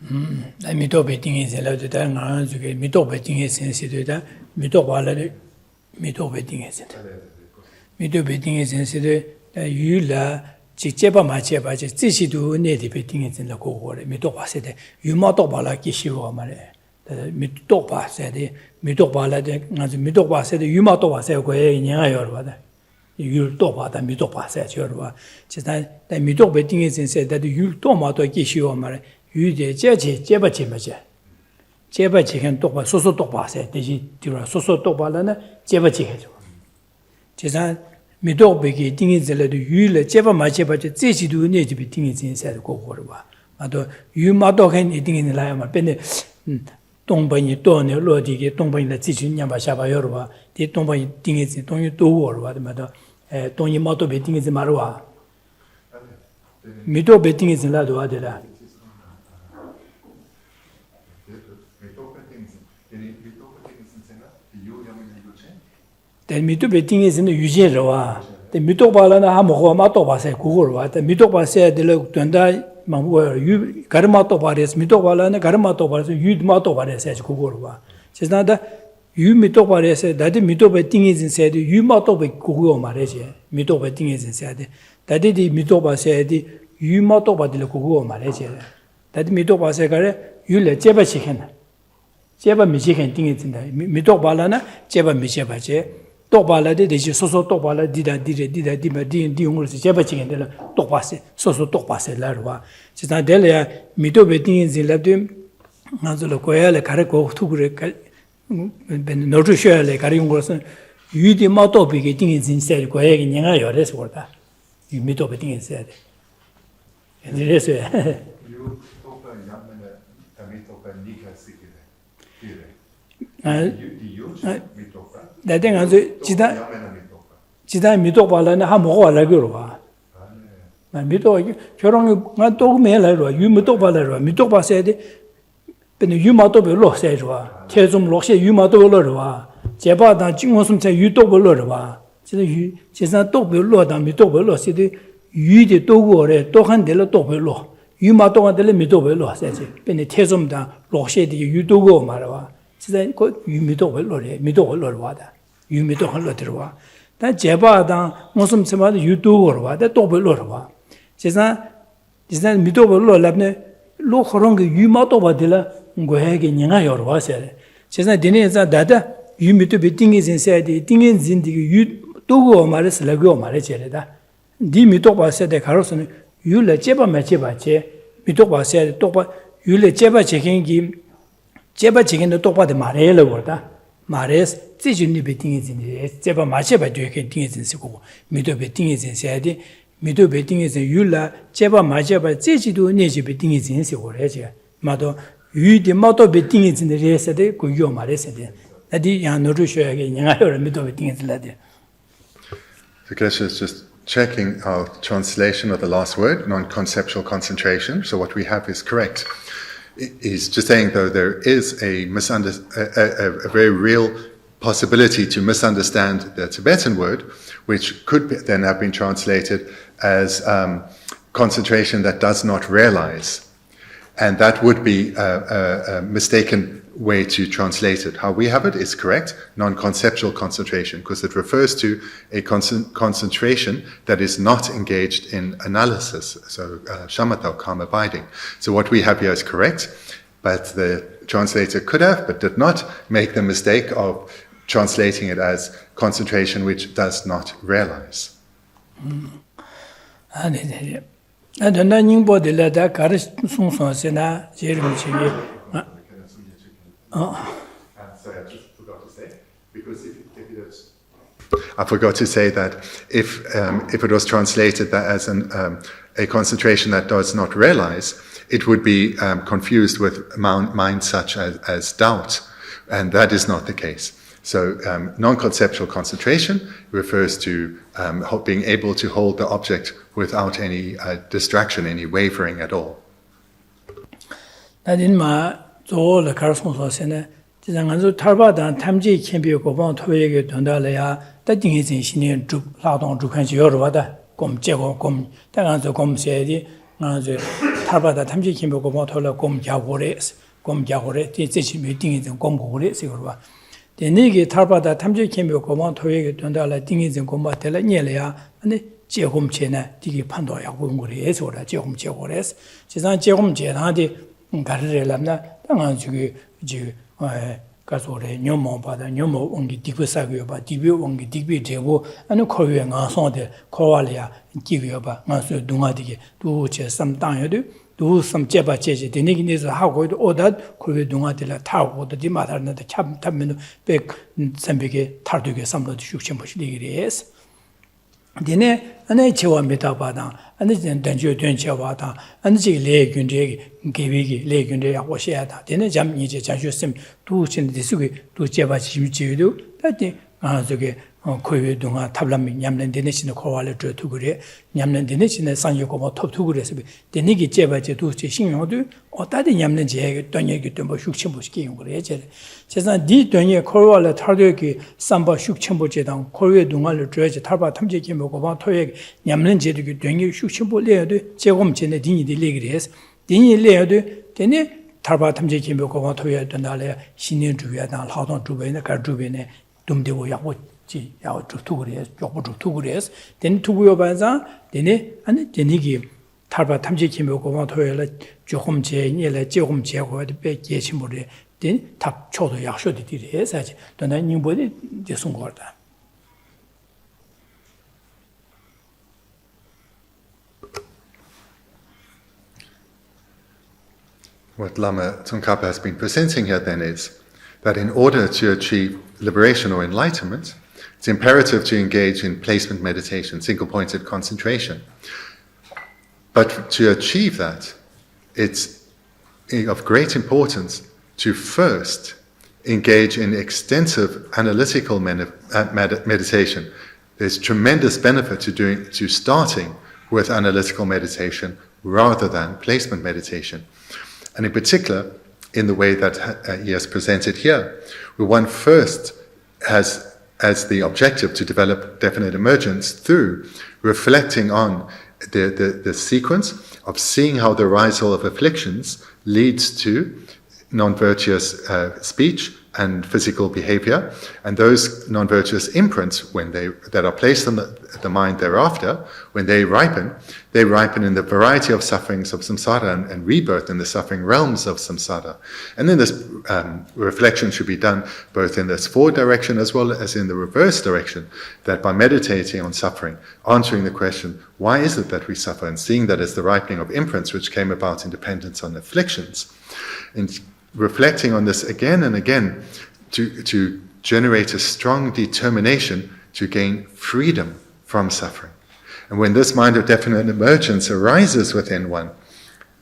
Mitobe thing is allowed to tell Mitobe thing is sensitive, Mitoba Mitobe thing is it. Mitobe thing is sensitive, you la Chicheba Macheba, Tishi do native things in the cohort, Mitoba said, you motobala Kishiwa Mare. Mitoba said, Mitoba Mitoba said, you matoba said, go in your you toba the Mitoba said, your just that the Mitobe thing is said that you tomato Kishiwa Mare. You de jeba jeba chicken topa, so topa said, so topa lana, jeba chicken. Chesan, Midobe things the letter you let jeba macheba, Zishi do need to be things inside go for a while. You madokan eating in the Lama, Penny, Tomba, Don, Lodi, Tomba in the teaching Yabashaba Yorba, the Tomba things in Tony do or what matter, Tony Moto betting is in Marua. Mido betting is in Ladua. The Mitobe thing is in the Ujira. The Mitoba Hamo Matoba said, the Mitoba said, the look to you Garamato Paris, Mitoba and Garamato, you Matoba says Kugurwa. Says not that you Mitoba said that the Mitoba thing is said, you Matobe Kugo Malaysia. Mitoba thing is said that the Mitoba said, you Matoba de Kugo Malaysia. That Mitoba said, you let Jeba chicken. Jeba Michigan thing is in the Mitobalana, Jeba Michebache. Topala de so topala did Jeba chicken de la topase, so topase larva. She's not delia, Mitobe things in Latin, Nazolo Coel, Caraco, Tugre, Notusha, like Karim Wilson. You the motto beginning is instead, Coeg in Yanga, that's what you Mitobe thing is said. And it is that thing as Chida Mitopala and Hamo Lagurva. Mito, Chorong, not dog mail, you Mitopala, Mitopa said, But you Matobe Lo says, Tesum Loxe, you Matolova, Jabata, Jimosum say you Tobolova. She's not Tobelo than Mitobelo, said you the Togo or Tohan de la Tobelo. You Matoa de la Mitobelo, says it. Penetesum da Loxe, you Togo Marava. 지자 그 유미도 걸로래 미도 걸로 와다 유미도 걸로 들어와 다 제바다 무슨 세마도 유도 걸로 와다 또 걸로 와 지자 미도 걸로 랍네 로 그런 게 유마도 받들라 고해게 냥아 여러 와세 지자 디네자 다다 유미도 비팅이 진세디 팅인 진디 유 도고 말에서 라고 말해 제래다 디 미도 봐세데 가로서는 유래 제바 매제바제 미도 봐세 또 유래 제바 제겐기 제바 제겐도 똑바데 말해를 거다 말해서 지준이 베팅이지 제바 마셔봐 되게 팅이진시고 미도 베팅이진세야디 미도 베팅이진 유라 제바 마셔봐 지지도 내지 베팅이진시고 그래지 마도 유디 마도 베팅이진 레세데 고요 말해서데 나디 야노르 쇼야게 냥아요 미도 베팅이진라데 So Geshe is just checking our translation of the last word, non-conceptual concentration. So what we have is correct. He's just saying, though, there is a very real possibility to misunderstand the Tibetan word, which could then have been translated as concentration that does not realize. And that would be a mistaken way to translate it. How we have it is correct, non-conceptual concentration, because it refers to a concentration that is not engaged in analysis, so shamatha, calm abiding. So what we have here is correct, but the translator could have, but did not make the mistake of translating it as concentration which does not realize. I don't know that Karis Sungsona, Jeremy. Sorry, I just forgot to say, because I forgot to say that if it was translated as a concentration that does not realize, it would be confused with mind such as doubt, and that is not the case. So non-conceptual concentration refers to being able to hold the object without any distraction, any wavering at all. 저 가르송소세네 지장한서 탈바단 탐지 캠비고 고방 토예게 된다래야 따딩이진 신년 주 라동 주칸지 여러와다 곰제고 곰 당한서 곰세디 나저 탈바다 탐지 캠비고 고방 토라 곰자고래 뒤지시 미팅이진 곰고래 세거와 데니게 탈바다 탐지 캠비고 고방 토예게 된다래 딩이진 곰바텔라 녀래야 근데 제곰체나 디기 판도야 고고래서 오라 제곰제고래서 지상 제곰제나디 가르래람나 당한 저기 이제 가서래 녀모 받아 녀모 온기 디부사고요 봐 디비 온기 디비 되고 아니 코위에 가서데 코알이야 기고요 봐 가서 동아디게 두제 삼당여도 두 삼제바 제제 되니기네서 하고도 오다 코위 동아디라 타고도 디마다는데 참 탐면 백 삼백에 탈두게 삼로도 숙심 보시리기래서 데네 안에 제와 메타바다 안에 단조 된체와다 안에 레균제 개비기 레균제 야고시야다 데네 잠 이제 자주심 두신 디스기 두제바 심지도 다디 저게 코에 동안 탑람이 냠는 데네시는 코알을 줘 그래 냠는 데네시는 상여고 뭐 톱투 그래서 데네기 제바제 두치 신용도 어따디 냠는 제게 돈얘기 좀 숙침보시기 그래 제가 디 돈에 코알을 탈되기 삼바 숙침보제당 코에 동안을 줘야지 탈바 탐지기 먹고 봐 토에 냠는 제득이 돈이 숙침보려도 제곰전에 디니디 레그레스 디니 레어도 데네 탈바 탐지기 먹고 봐 토에 된다래 신년 주야당 하동 주변에 가 주변에 dumdewo yawo ji yawo tu gure yobu tu gure den tu go banza dene ane denigi tarba tamje kimyo go ma toyela 조금 제 nyele 조금 제고 de 예심으로 된 탑 초도 약속이 되게 해서지 또는 님보디 되선 거다. What Lama Tsongkhapa has been presenting here then is that in order to achieve liberation or enlightenment, it's imperative to engage in placement meditation, single-pointed concentration. But to achieve that, it's of great importance to first engage in extensive analytical meditation. There's tremendous benefit to starting with analytical meditation rather than placement meditation. And in particular, in the way that he has presented here, where one first has as the objective to develop definite emergence through reflecting on the sequence of seeing how the arisal of afflictions leads to non-virtuous speech and physical behavior, and those non-virtuous imprints, that are placed on the mind thereafter, when they ripen in the variety of sufferings of samsara and rebirth in the suffering realms of samsara. And then this reflection should be done both in this forward direction as well as in the reverse direction, that by meditating on suffering, answering the question, why is it that we suffer, and seeing that as the ripening of imprints which came about in dependence on afflictions, and reflecting on this again and again to generate a strong determination to gain freedom from suffering. And when this mind of definite emergence arises within one,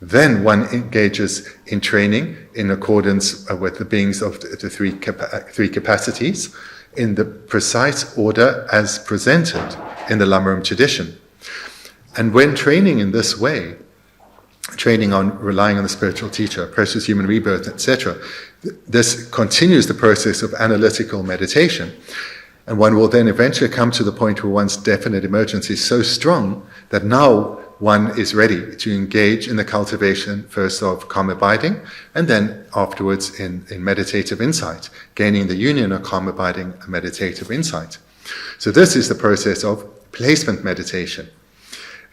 then one engages in training in accordance with the beings of the three capacities in the precise order as presented in the Lamrim tradition. And when training in this way, training on relying on the spiritual teacher, precious human rebirth, etc., this continues the process of analytical meditation. And one will then eventually come to the point where one's definite emergence is so strong that now one is ready to engage in the cultivation first of calm abiding, and then afterwards in meditative insight, gaining the union of calm abiding and meditative insight. So this is the process of placement meditation.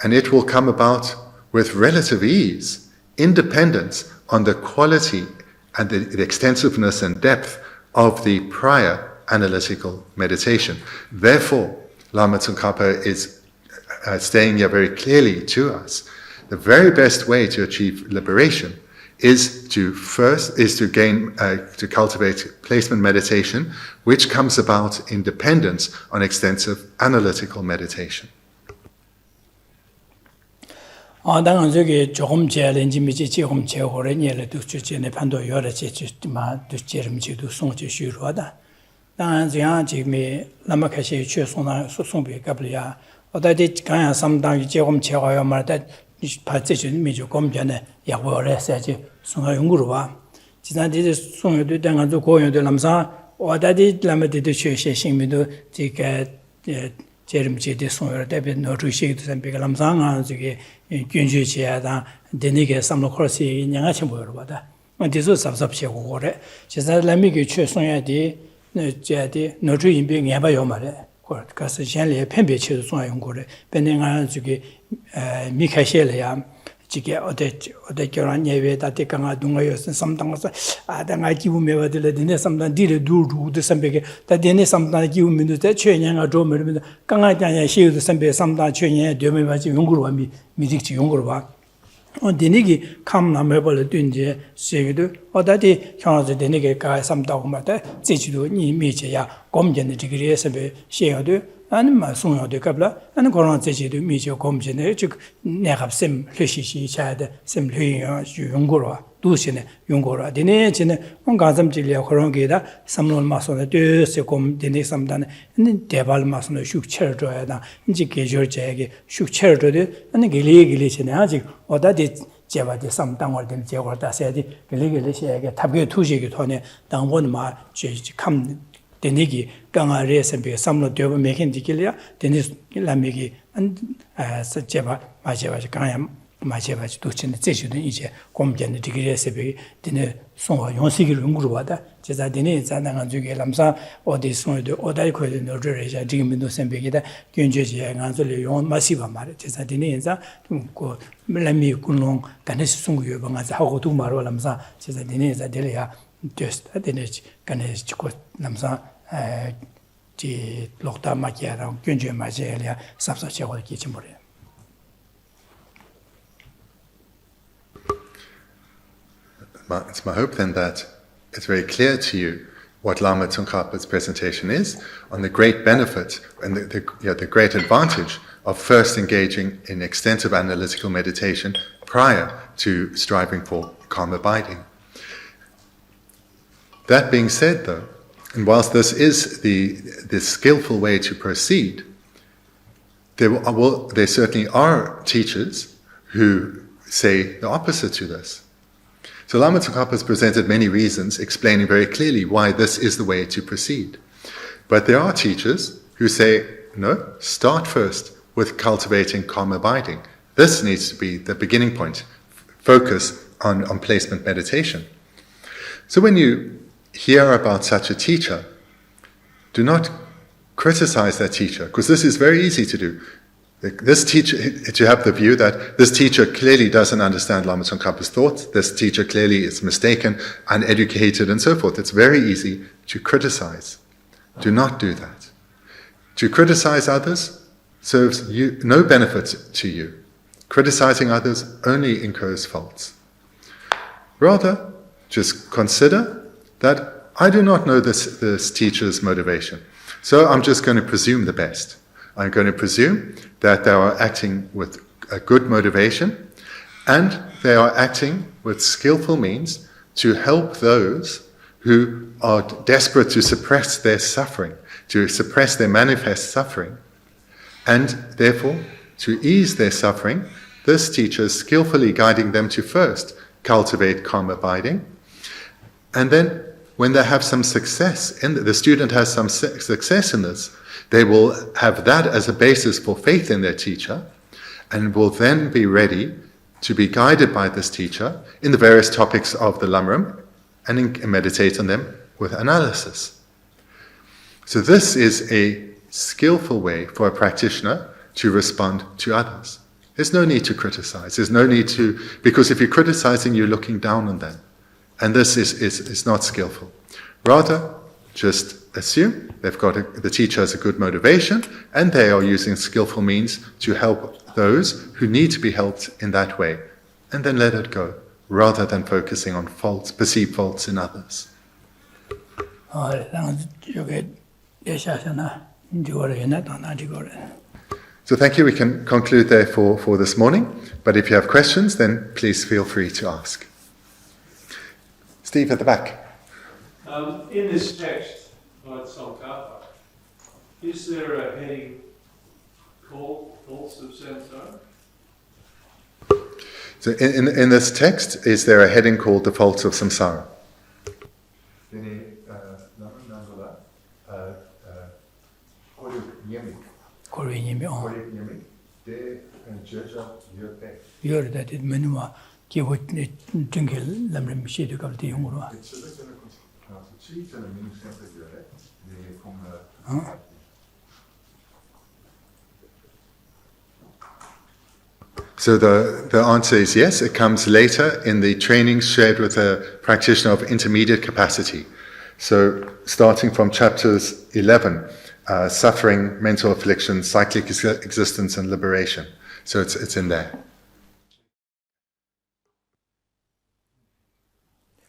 And it will come about with relative ease, independence on the quality and the extensiveness and depth of the prior analytical meditation. Therefore, Lama Tsongkhapa is saying here very clearly to us, the very best way to achieve liberation is to cultivate placement meditation, which comes about in dependence on extensive analytical meditation. 당은 저기 조금 제렌지미지 조금 제고래 예를 두주제네 판도 여러 제주마 두제름지도 송지 쉬루하다. 당은 제가 지금 남아카시 최송나 소송비 갑리야. 어다지 강야 삼당이 조금 제고요 말다 받지는 미주 검전에 약보래서지 송아 연구로 봐. 지난주에 송여도 당한도 고용도 남사 어다지 남아디도 최신민도 지가 제름지대 송여 대비 노르시도 선비가 남상아 저기 균주지야다 데니게 삼로코시 냥아치 보여로다. 어디서 삽삽시고 그래. 제가 라미게 최송야디 제디 노르인비 냐바요 말에. 그래서 현래 편배치도 송아용 거래. benen가 저기 미카실이야. 지게 어디 결혼 예외다 대강아 동아였은 삼당서 아당아 기우메와들 데네 삼당 디레 두루도 삼베게 다 데네 삼당 기우면도 대 최년아 조메르면 강아장야 시우도 삼베 삼당 최년 되메바지 용구로 미직지 용구로 봐. 데네기 감나메벌 든제 세게도 어다디 형아서 데네게 가 삼다고 말다 지지도 니미제야 검전의 지그리에서 시에도 아니면 송여도 갑라 아니 그런 제지도 미죠 검진에 즉 내가 셈 회시시 차야돼 셈 회요 용거로 두시네 용거로 되네 지네 뭔가좀 질려 그런 게다 삼론 마소네 되세 검 되네 삼단에 대발 마소네 슉처 줘야다 이제 계절제에게 슉처 줘도 아니 길이 지네 아직 어다디 제바디 삼당월 된 제거다 세야지 길이 시에게 탑게 투시기 전에 당원 마 제지 감 데니기 강아레스 비 삼로 되고 메켄디킬이야 데니스 라미기 안 제바 마제바지 강야 마제바지 도치는 제주는 이제 공견의 디그레스 비 데네 송화 용식을 연구로 받아 제자 데네 자나간 중에 남사 어디 송에도 어다이 코에도 노르레자 지금도 선배기다 견제지에 간설이 용 마시바 말에 제자 데네 인자 그 라미 군롱 간에스 송구여 방아자 하고 두 말로 남사 제자 데네 자 데리야 just 데네 간에 지고 남사 지 lokta makiara gyönje majelia sapsa chego kichi more. It's my hope then that it's very clear to you what Lama Tsongkhapa's presentation is on the great benefit and the great advantage of first engaging in extensive analytical meditation prior to striving for calm abiding. That being said, though, and whilst this is the skillful way to proceed, there certainly are teachers who say the opposite to this. So Lama Tsongkhapa has presented many reasons explaining very clearly why this is the way to proceed. But there are teachers who say, no, start first with cultivating calm abiding. This needs to be the beginning point. Focus on placement meditation. So when you hear about such a teacher, do not criticize that teacher, because this is very easy to do. This teacher, to have the view that this teacher clearly doesn't understand Lama Tsongkhapa's thoughts, this teacher clearly is mistaken, uneducated, and so forth. It's very easy to criticize. Do not do that. To criticize others serves you no benefit to you. Criticizing others only incurs faults. Rather, just consider that I do not know this teacher's motivation, so I'm just going to presume the best. I'm going to presume that they are acting with a good motivation and they are acting with skillful means to help those who are desperate to suppress their suffering, to suppress their manifest suffering, and therefore to ease their suffering. This teacher is skillfully guiding them to first cultivate calm abiding, and then when they have some success, the student has some success in this, they will have that as a basis for faith in their teacher, and will then be ready to be guided by this teacher in the various topics of the Lamrim, and meditate on them with analysis. So this is a skillful way for a practitioner to respond to others. There's no need to criticize. There's no need to, because if you're criticizing, you're looking down on them. And this is not skillful. Rather, just assume the teacher has a good motivation and they are using skillful means to help those who need to be helped in that way. And then let it go, rather than focusing on faults, perceived faults in others. So thank you. We can conclude there for this morning. But if you have questions, then please feel free to ask. Steve at the back. In this text by Tsongkhapa, is there a heading called Faults of Samsara? So in this text, is there a heading called The Faults of Samsara? So the answer is yes, it comes later in the training shared with a practitioner of intermediate capacity. So starting from chapters 11, suffering, mental affliction, cyclic existence and liberation. So it's in there.